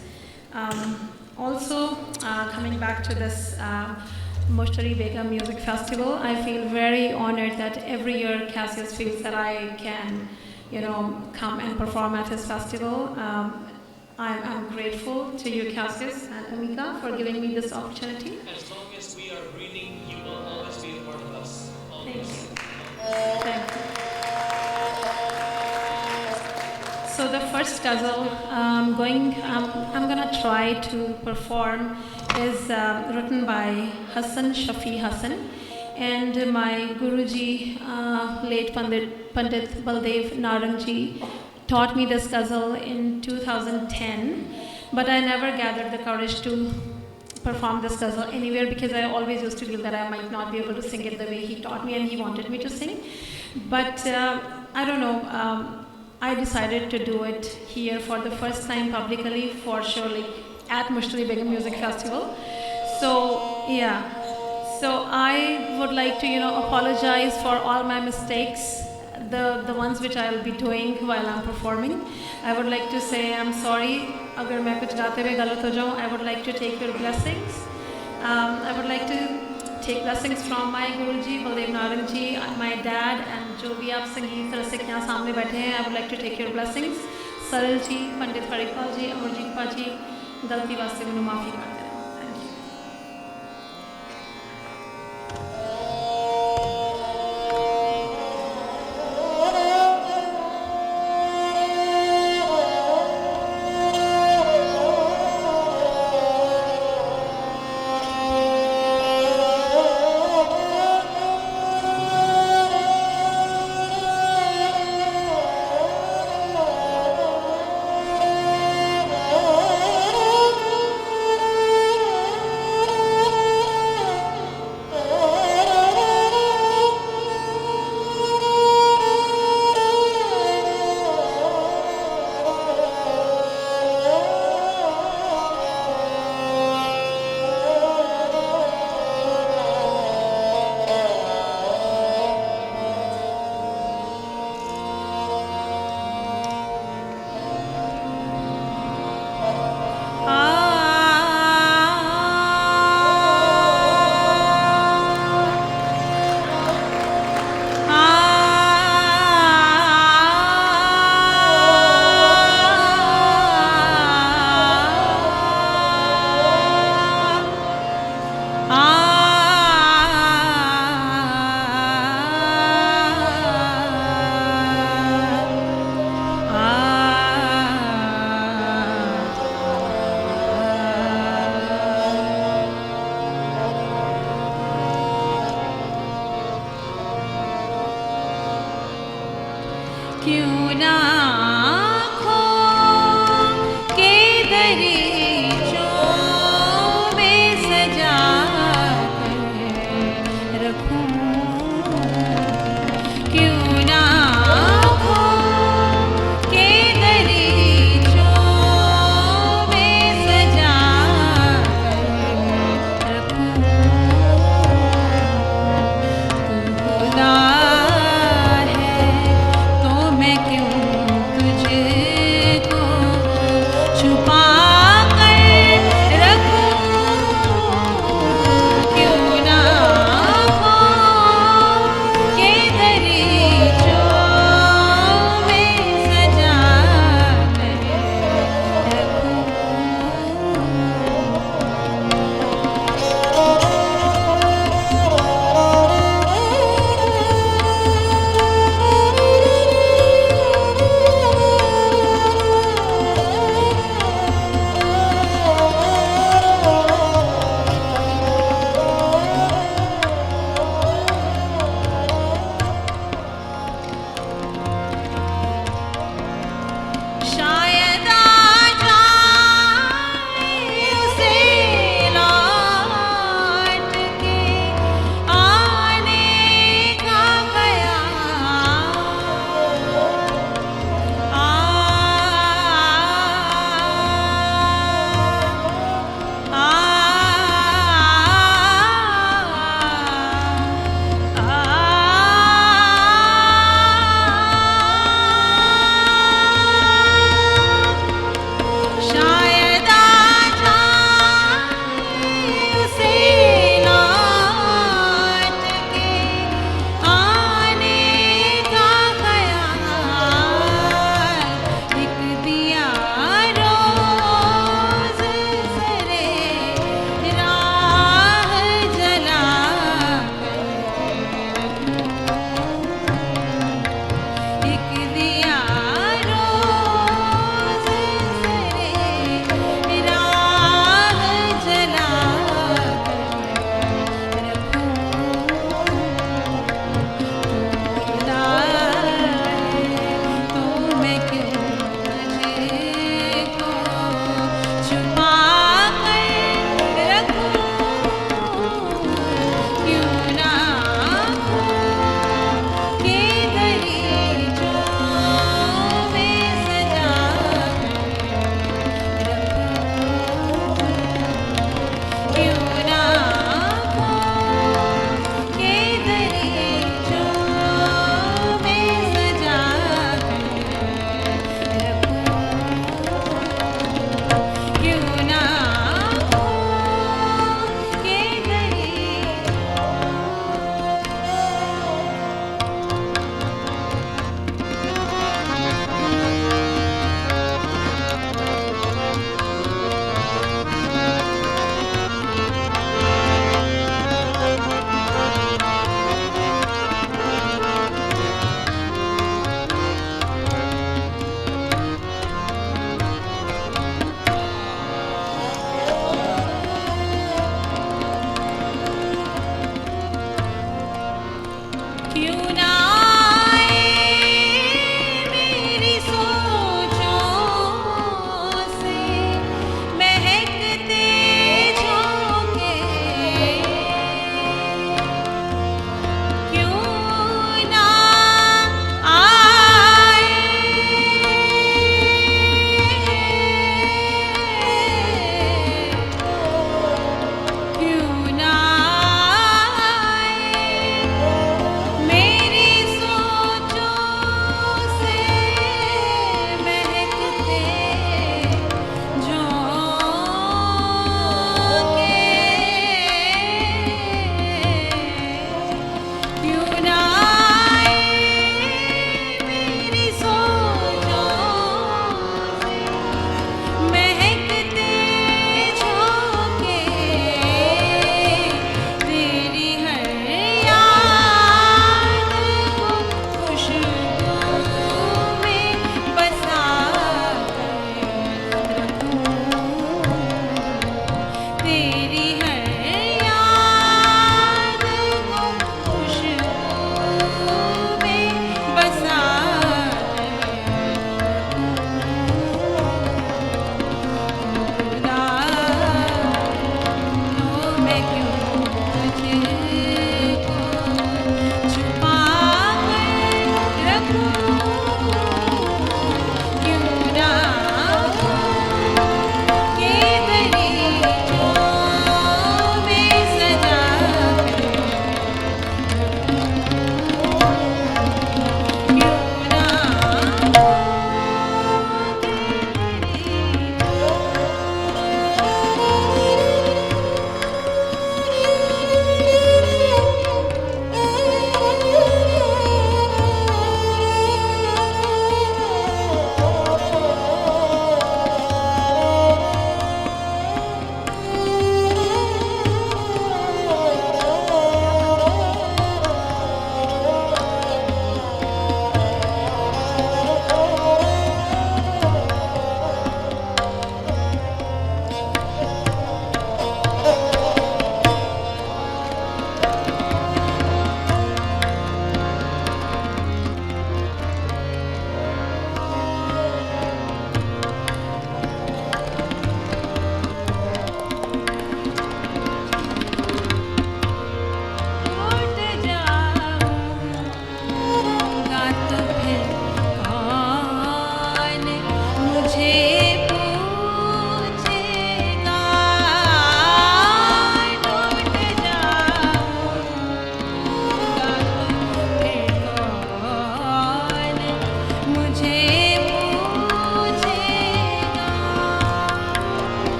Also, coming back to this Mushtari Begum Music Festival, I feel very honored that every year Cassius feels that I can, come and perform at his festival. I'm grateful to you, Cassius and Amika, for giving me this opportunity. As long as we are breathing, you will always be a part of us. Thank you. Thank you. So the first ghazal I'm gonna try to perform is written by Hassan Shafi Hassan, and my Guruji, late Pandit Baldev Narangji, taught me this ghazal in 2010, but I never gathered the courage to perform this ghazal anywhere because I always used to feel that I might not be able to sing it the way he taught me and he wanted me to sing. But I don't know, I decided to do it here for the first time publicly, for sure, like at Mushtari Begum Music Festival. So yeah, so I would like to apologize for all my mistakes, the ones which I will be doing while I'm performing. I would like to say I'm sorry agar main kuch gaate hue galat ho jaun. I would like to take your blessings. I would like to take blessings from my Guruji, Baldev Narangji, my dad, and jo bhi aap sangeet rasik yahan samne baithe hain. I would like to take your blessings. Salil ji, Pandit Hari Pal ji, Amarjeet Pa ji, galti vaste mainu maafi kar deina. Thank you.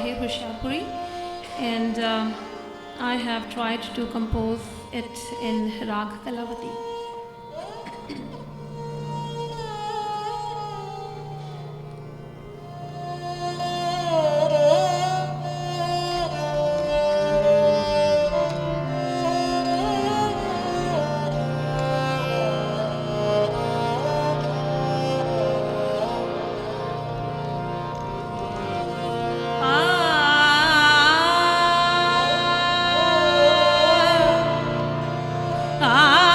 Tahir Husharpuri, and I have tried to compose it in Rag Kalavati. Ah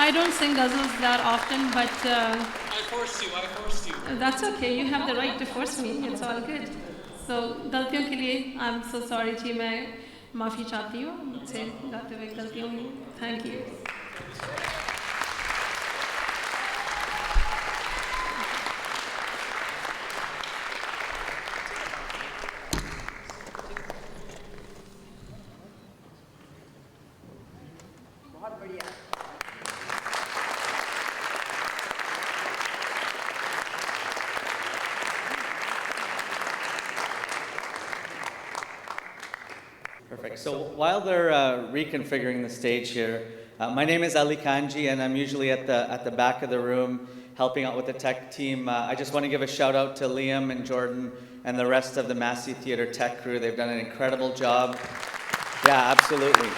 I don't sing ghazals that often, but I forced you. that's okay. You have the right to force me. It's all good. So गलतियों के लिए I'm so sorry जी, मैं माफ़ी चाहती हूँ मुझसे गाते हुए गलतियों हुई. Thank you. Perfect. So while they're reconfiguring the stage here, my name is Ali Kanji, and I'm usually at the back of the room helping out with the tech team. I just want to give a shout out to Liam and Jordan and the rest of the Massey Theatre tech crew. They've done an incredible job. Yeah, absolutely.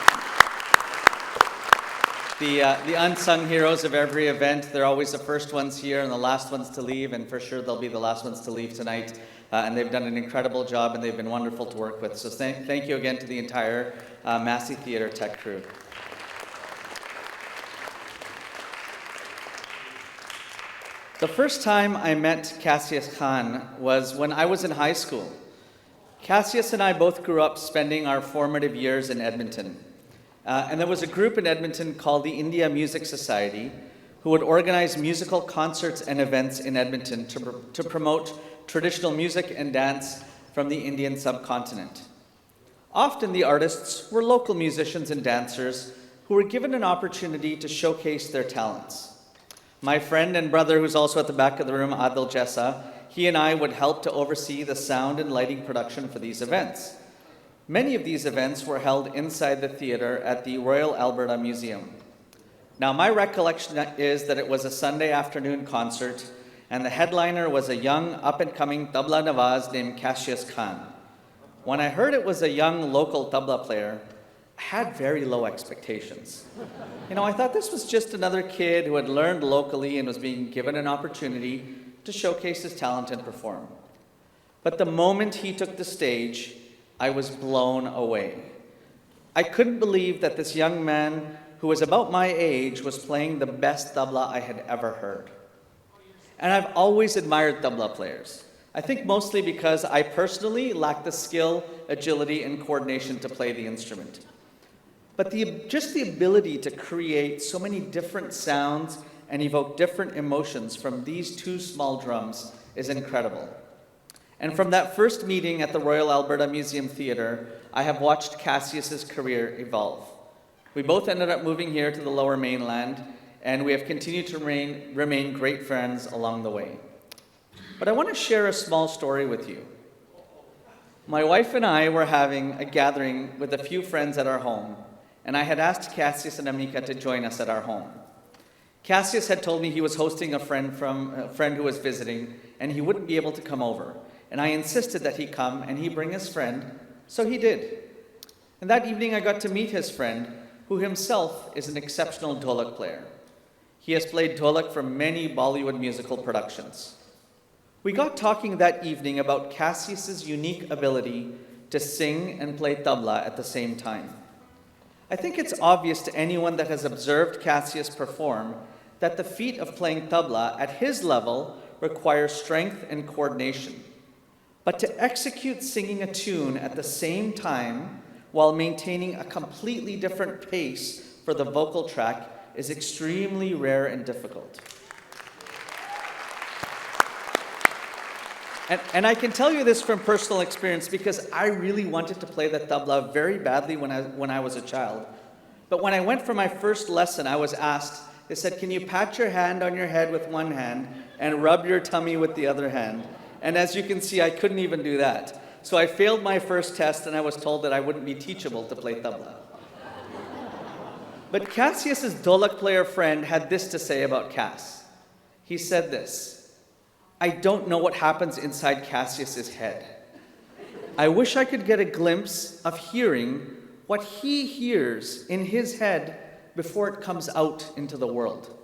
The unsung heroes of every event. They're always the first ones here and the last ones to leave, and for sure they'll be the last ones to leave tonight. And they've done an incredible job, and they've been wonderful to work with. So thank you again to the entire Massey Theatre tech crew. The first time I met Cassius Khan was when I was in high school. Cassius and I both grew up spending our formative years in Edmonton. And there was a group in Edmonton called the India Music Society who would organize musical concerts and events in Edmonton to promote traditional music and dance from the Indian subcontinent. Often the artists were local musicians and dancers who were given an opportunity to showcase their talents. My friend and brother, who's also at the back of the room, Adil Jessa, he and I would help to oversee the sound and lighting production for these events. Many of these events were held inside the theatre at the Royal Alberta Museum. Now, my recollection is that it was a Sunday afternoon concert, and the headliner was a young, up-and-coming tabla nawaz named Cassius Khan. When I heard it was a young local tabla player, I had very low expectations. I thought this was just another kid who had learned locally and was being given an opportunity to showcase his talent and perform. But the moment he took the stage, I was blown away. I couldn't believe that this young man, who was about my age, was playing the best tabla I had ever heard. And I've always admired tabla players. I think mostly because I personally lack the skill, agility, and coordination to play the instrument. But just the ability to create so many different sounds and evoke different emotions from these two small drums is incredible. And from that first meeting at the Royal Alberta Museum Theatre, I have watched Cassius's career evolve. We both ended up moving here to the Lower Mainland, and we have continued to remain great friends along the way. But I want to share a small story with you. My wife and I were having a gathering with a few friends at our home, and I had asked Cassius and Amika to join us at our home. Cassius had told me he was hosting a friend who was visiting, and he wouldn't be able to come over. And I insisted that he come and he bring his friend, so he did. And that evening I got to meet his friend, who himself is an exceptional dholak player. He has played dholak for many Bollywood musical productions. We got talking that evening about Cassius's unique ability to sing and play tabla at the same time. I think it's obvious to anyone that has observed Cassius perform that the feat of playing tabla at his level requires strength and coordination. But to execute singing a tune at the same time while maintaining a completely different pace for the vocal track is extremely rare and difficult. And I can tell you this from personal experience because I really wanted to play the tabla very badly when I was a child. But when I went for my first lesson, I was asked, they said, can you pat your hand on your head with one hand and rub your tummy with the other hand? And as you can see, I couldn't even do that. So I failed my first test and I was told that I wouldn't be teachable to play tabla. But Cassius's dholak player friend had this to say about Cass. He said this, I don't know what happens inside Cassius's head. I wish I could get a glimpse of hearing what he hears in his head before it comes out into the world.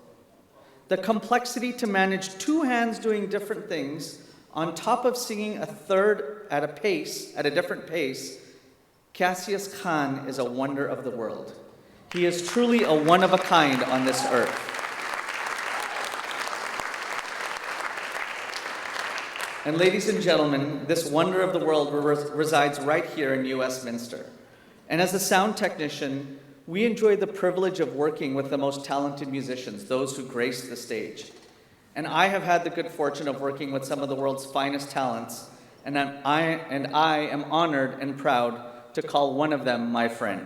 The complexity to manage two hands doing different things on top of singing a third at a different pace, Cassius Khan is a wonder of the world. He is truly a one of a kind on this earth. And ladies and gentlemen, this wonder of the world resides right here in New Westminster. And as a sound technician, we enjoy the privilege of working with the most talented musicians, those who grace the stage. And I have had the good fortune of working with some of the world's finest talents, and I am honored and proud to call one of them my friend.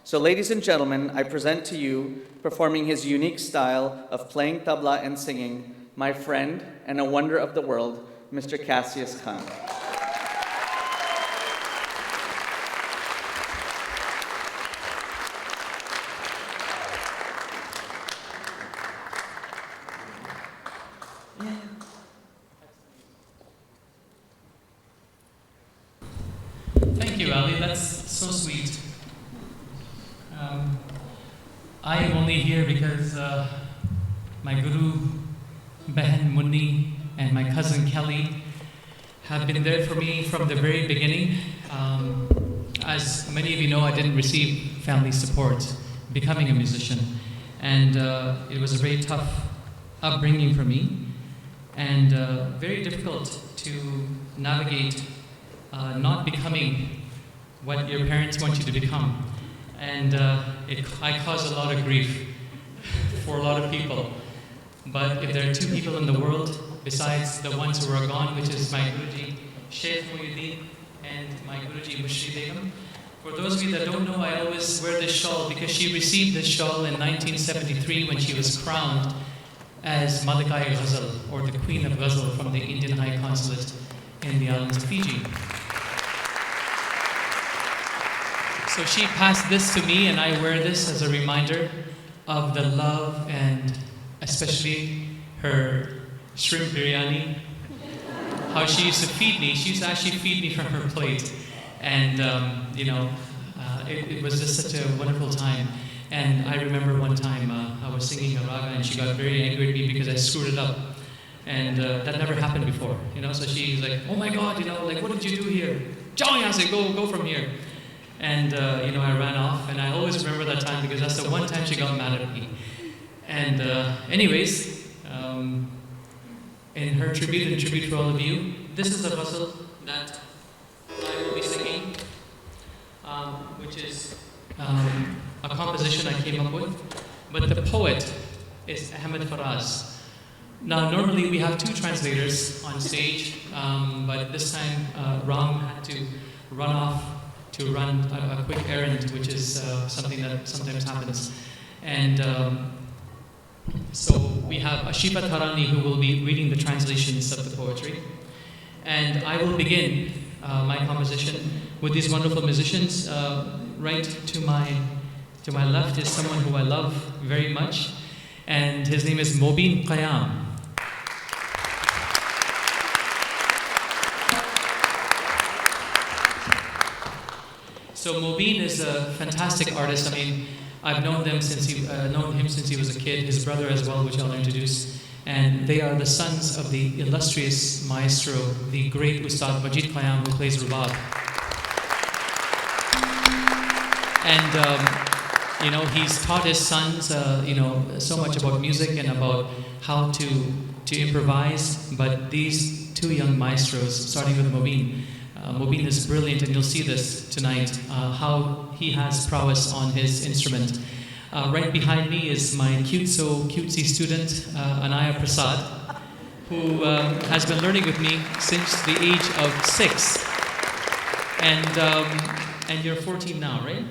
So ladies and gentlemen, I present to you, performing his unique style of playing tabla and singing, my friend and a wonder of the world, Mr. Cassius Khan. Thank you, Ali. That's so sweet. I am only here because my guru, Behan Munni, and my cousin Kelly have been there for me from the very beginning. As many of you know, I didn't receive family support becoming a musician. And it was a very tough upbringing for me, and very difficult to navigate not becoming what your parents want you to become. And I caused a lot of grief for a lot of people. But if there are two people in the world, besides the ones who are gone, which is my Guruji, Sheikh Muhyiddin, and my Guruji, Mushtari Begum, for those of you that don't know, I always wear this shawl because she received this shawl in 1973 when she was crowned as Malikai Ghazal, or the Queen of Ghazal, from the Indian High Consulate in the islands of Fiji. So she passed this to me, and I wear this as a reminder of the love and especially her shrimp biryani, how she used to feed me. She used to actually feed me from her plate. And, it was just such a wonderful time. And I remember one time I was singing a raga and she got very angry at me because I screwed it up. And that never happened before, so she's like, oh my God, what did you do here? Go from here. And, I ran off, and I always remember that time because that's the one time she got mad at me. And anyways, in her tribute and tribute to all of you, this is the ghazal that I will be singing, which is a composition I came up with. But the poet is Ahmed Faraz. Now, normally we have two translators on stage, but this time Ram had to run off to run a quick errand, which is something that sometimes happens. And so we have Ashifa Tharani, who will be reading the translations of the poetry. And I will begin my composition with these wonderful musicians. Right to my left is someone who I love very much, and his name is Mubeen Qiyam. So Mubeen is a fantastic artist. I mean, I've known him since he was a kid, his brother as well, which I'll introduce. And they are the sons of the illustrious maestro, the great Ustad Baljit Qiyam, who plays Robab. And, he's taught his sons, so much about music and about how to improvise. But these two young maestros, starting with Mubeen, Mubeen is brilliant, and you'll see this tonight, how he has prowess on his instrument. Right behind me is my cutesy student, Anaya Prasad, who has been learning with me since the age of 6. And you're 14 now, right?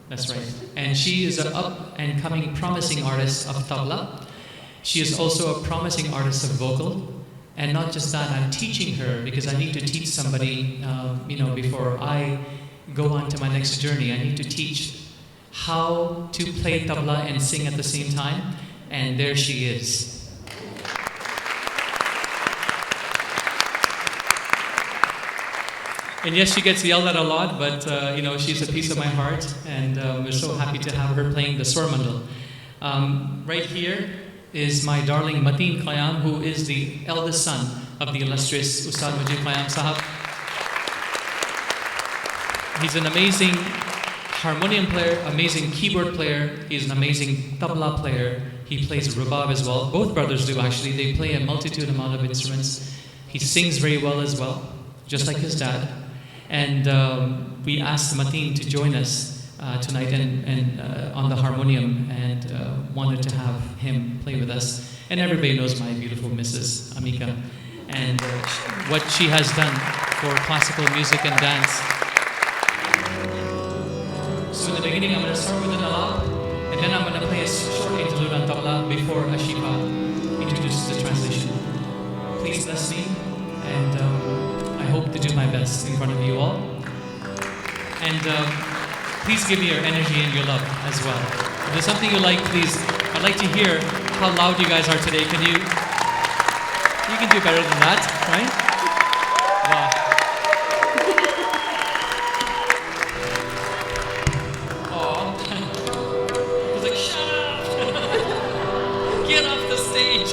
That's right. And she is an up-and-coming promising artist of tabla. She is also a promising artist of vocal. And not just that, I'm teaching her because I need to teach somebody, before I go on to my next journey. I need to teach how to play tabla and sing at the same time. And there she is. And yes, she gets yelled at a lot, but she's a piece of my heart, and we're so happy to have her playing the Swar Mandal. Right here is my darling Mateen Qiyam, who is the eldest son of the illustrious Ustad Baljit Qiyam Sahab. He's an amazing harmonium player, amazing keyboard player. He's an amazing tabla player. He plays Robab as well. Both brothers do, actually. They play a multitude amount of instruments. He sings very well as well, just like his dad. And we asked Mateen to join us tonight and on the harmonium, and wanted to have him play with us. And everybody knows my beautiful Mrs. Amika and what she has done for classical music and dance. So in the beginning, I'm going to start with an alap, and then I'm going to play a short interlude on tabla before Ashifa introduces the translation. Please bless me, and I hope to do my best in front of you all. And please give me your energy and your love as well. If there's something you like, please, I'd like to hear how loud you guys are today. Can you can do better than that, right? Wow. Like, shut up! Get off the stage!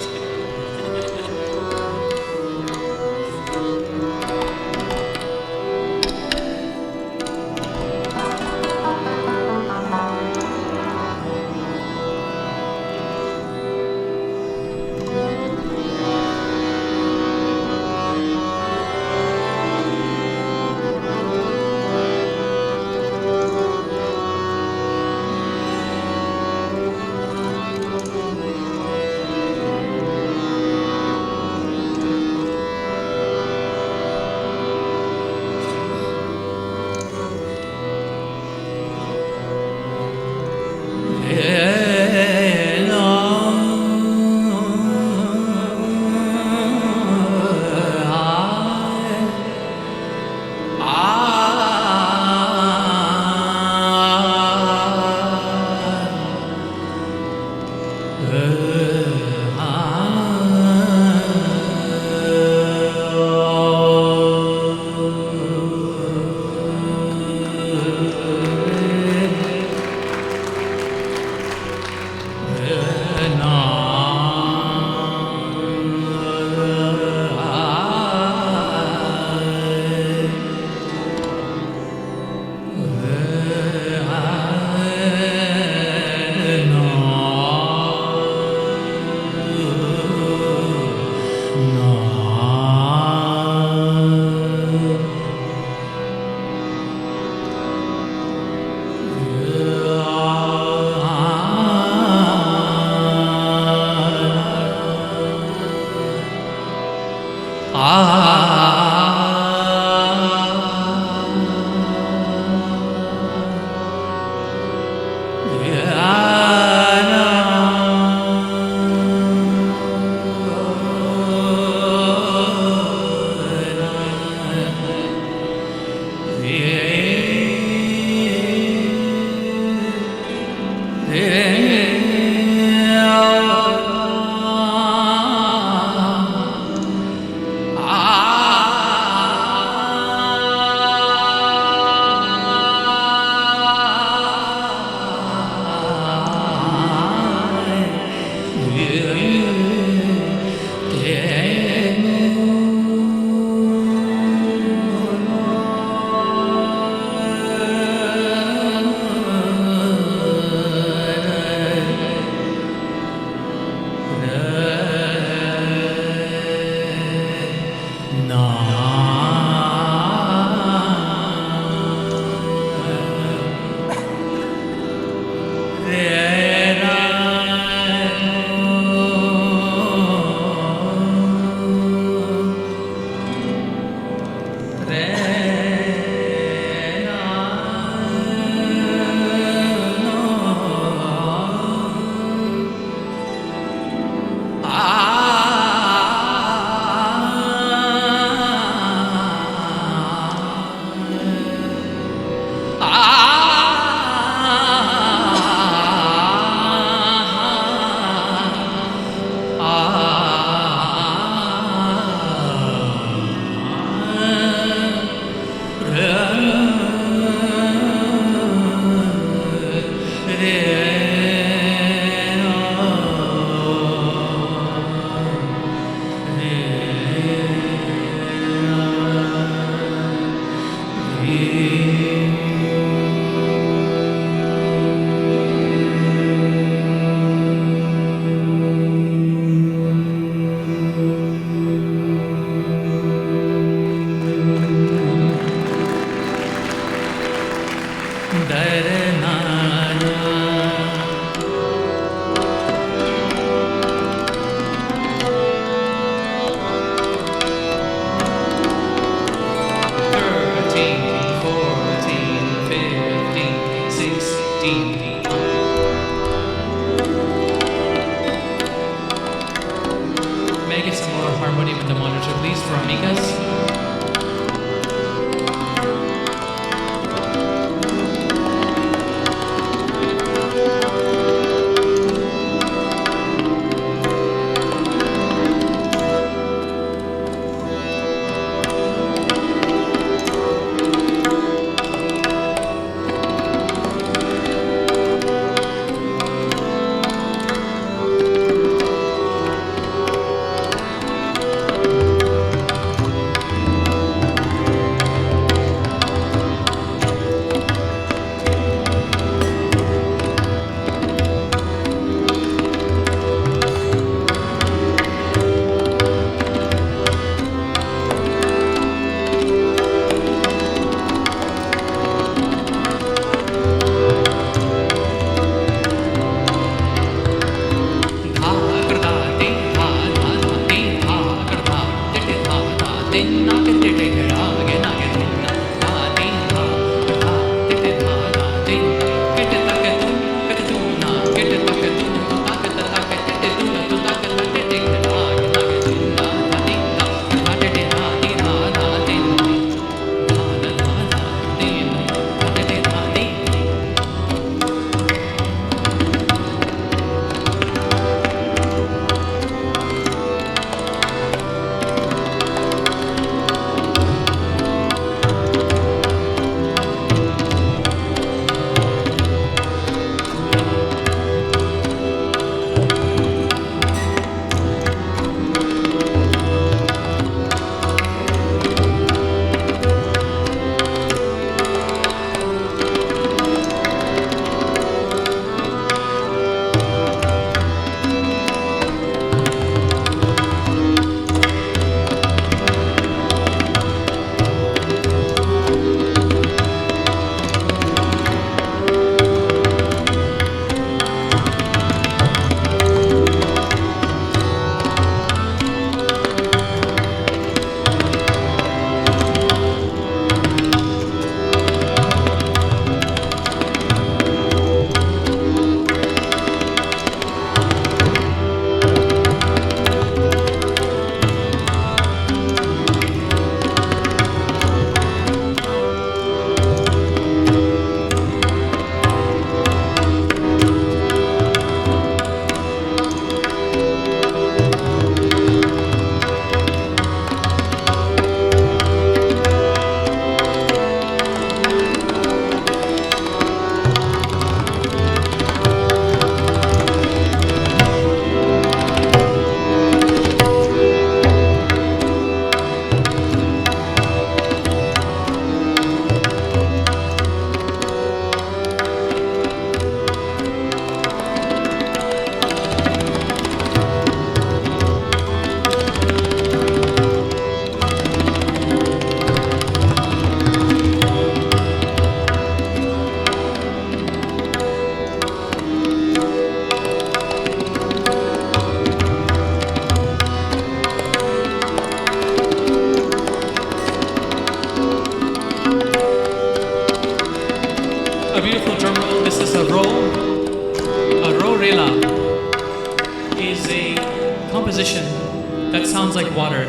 composition that sounds like water.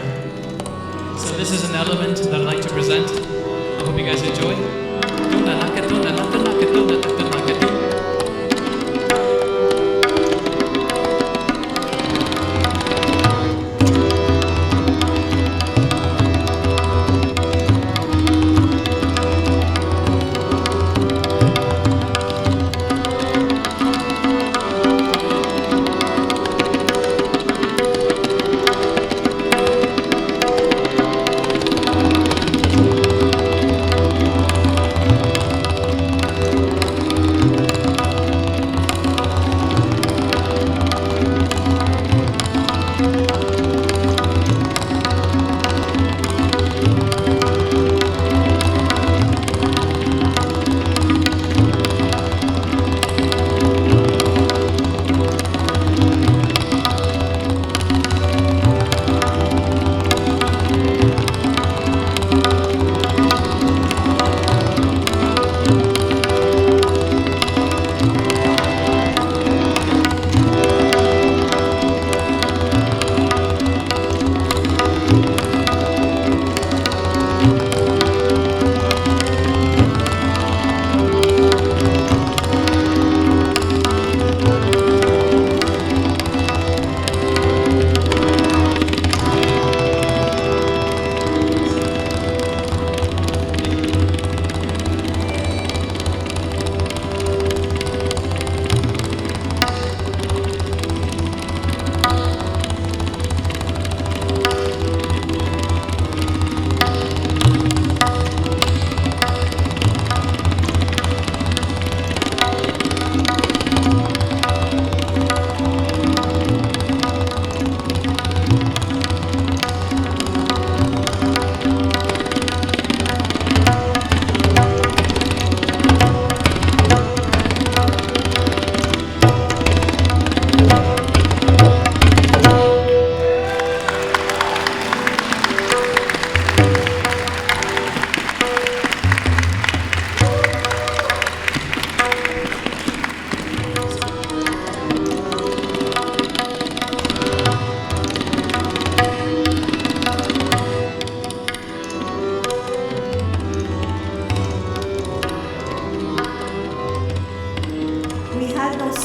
So this is an element that I'd like to present. I hope you guys enjoy.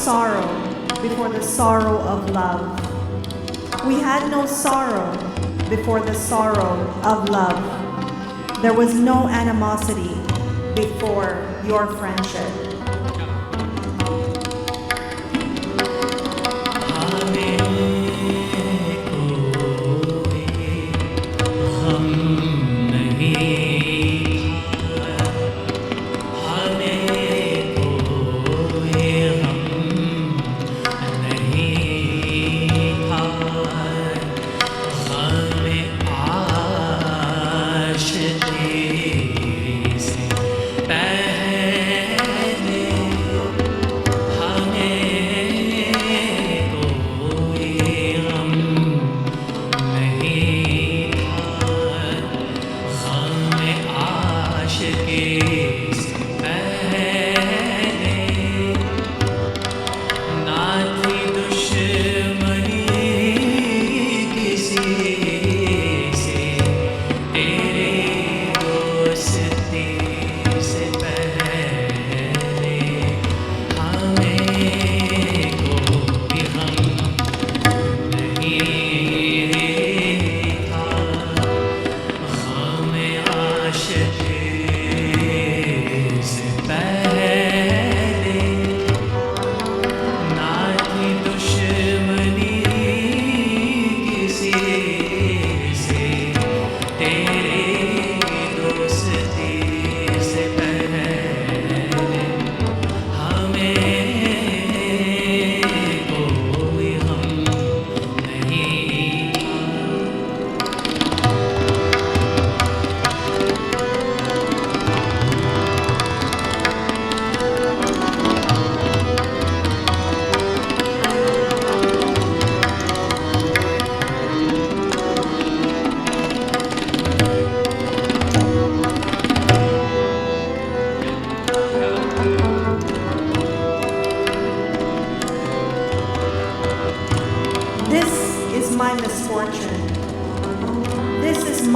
sorrow before the sorrow of love. We had no sorrow before the sorrow of love. There was no animosity before your friendship.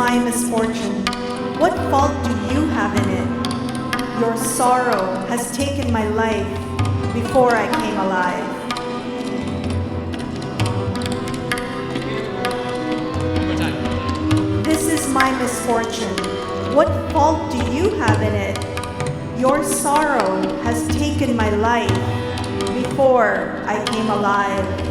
my misfortune. What fault do you have in it? Your sorrow has taken my life before I came alive. This is my misfortune. What fault do you have in it? Your sorrow has taken my life before I came alive.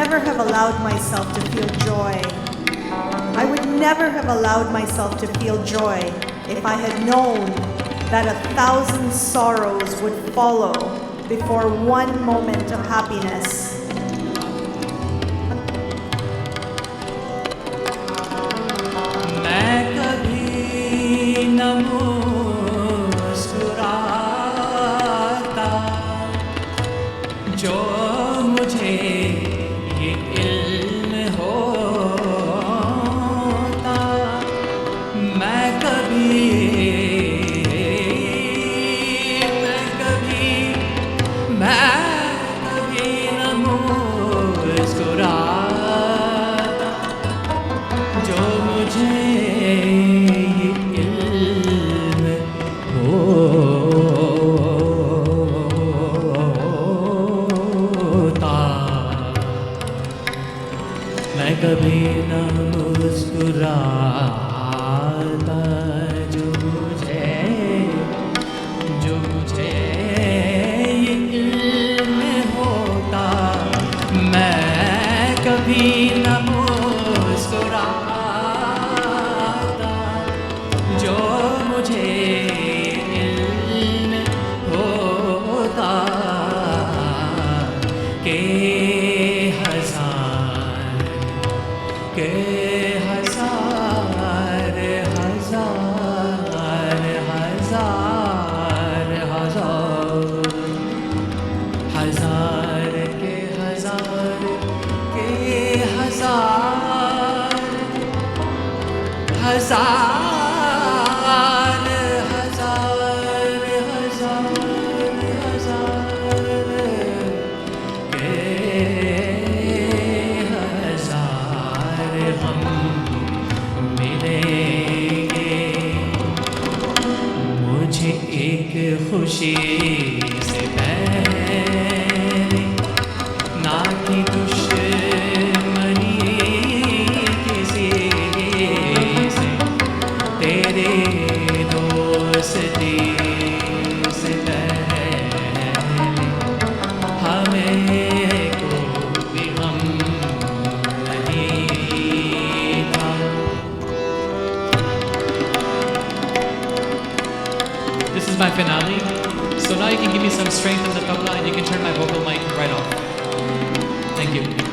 never have allowed myself to feel joy. I would never have allowed myself to feel joy if I had known that 1,000 sorrows would follow before one moment of happiness. My finale. So now you can give me some strength on the tabla and you can turn my vocal mic right off. Thank you.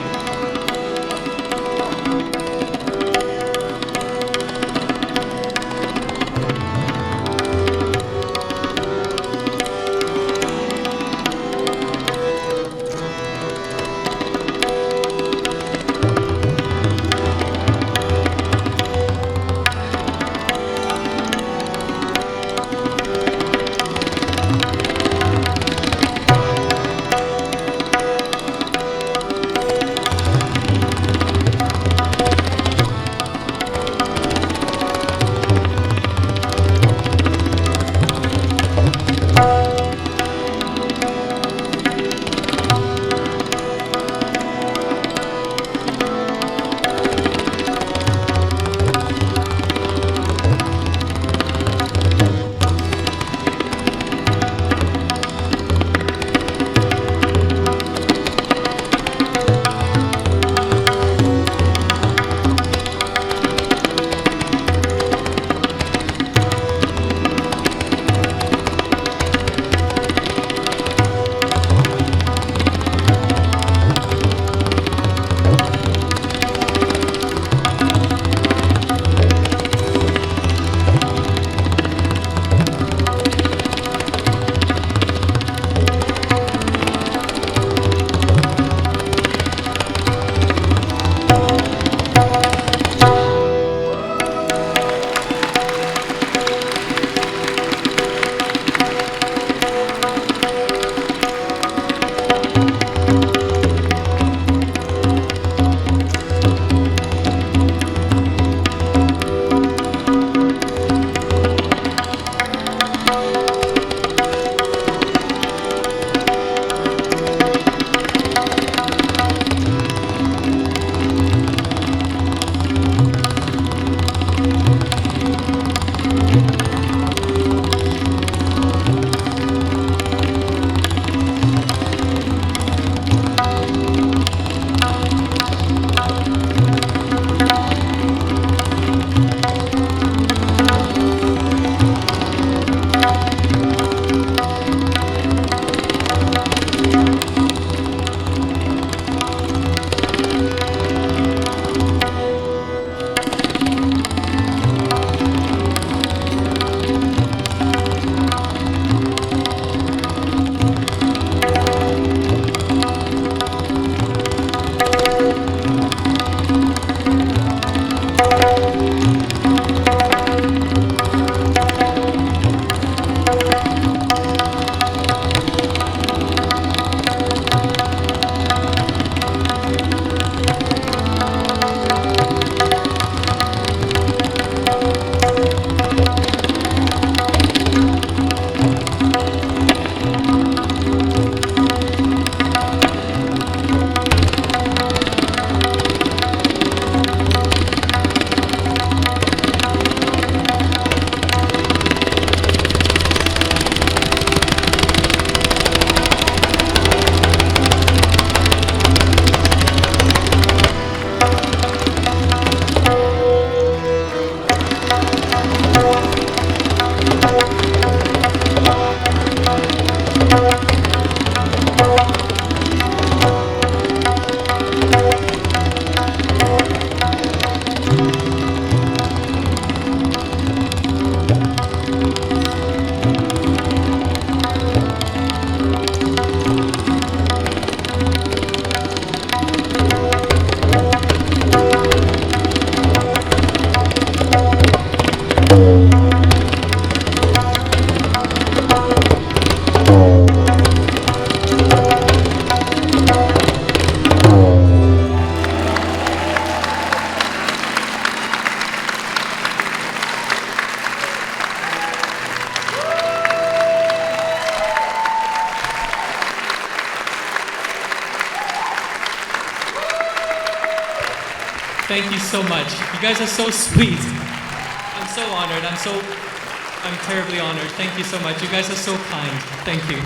Thank you so much. You guys are so sweet. I'm so honored. I'm terribly honored. Thank you so much. You guys are so kind. Thank you.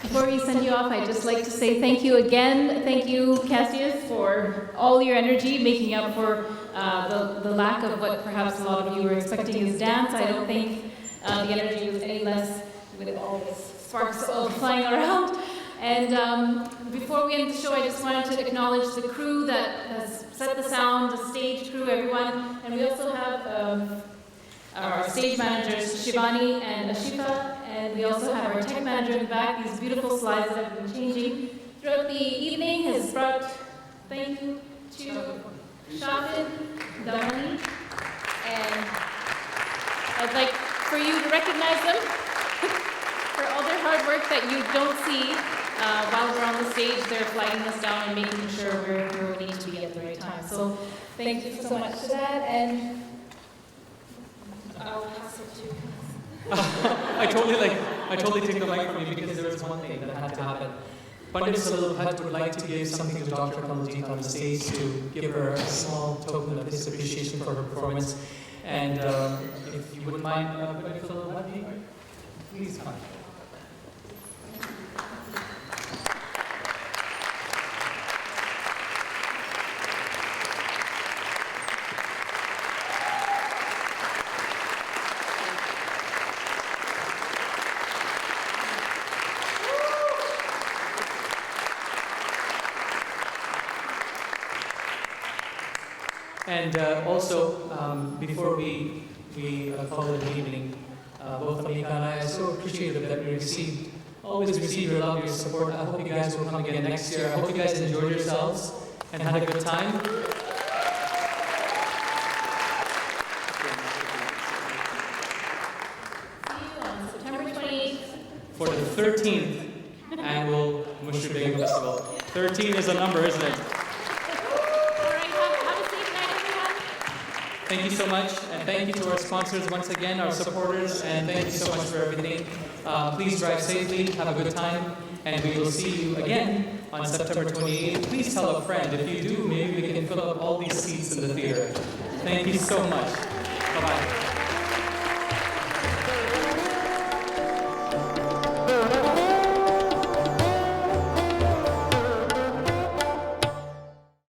Before we send you off, I'd just like to say thank you again. Thank you, Cassius, for all your energy, making up for the lack of what perhaps a lot of you were expecting is dance. I don't think the energy was any less with all the sparks all flying around. And before we end the show, I just wanted to acknowledge the crew that has set the sound, the stage crew, everyone. And we also have our stage managers, Shivani and Ashifa, and we also have our tech manager in the back. These beautiful slides that have been changing throughout the evening has brought thank you to Shafid, Damani, and I'd like for you to recognize them for all their hard work that you don't see while we're on the stage. They're flagging us down and making sure we're where we need to be at the right time. So thank you so much for that, and I'll pass it to you. I totally take the mic from you because there was one thing that had to happen. Pandit Salil Bhatt would like to give something to Dr. Kamaljeet on the stage to give her a small token of his appreciation for her performance. And if you wouldn't mind, Pandit Salil Bhatt, please come. And also, before we call it an evening, both Amika and Anaya are so appreciative that we always receive your love, your support. I hope you guys will come again next year. I hope you guys enjoyed yourselves and had a good time. See you on September 28th. For the 13th annual Mushtari Begum Festival. 13 is a number, isn't it? Thank you so much, and thank you to our sponsors once again, our supporters, and thank you so much for everything. Please drive safely, have a good time, and we will see you again on September 28th. Please tell a friend. If you do, maybe we can fill up all these seats in the theater. Thank you so much. Bye-bye.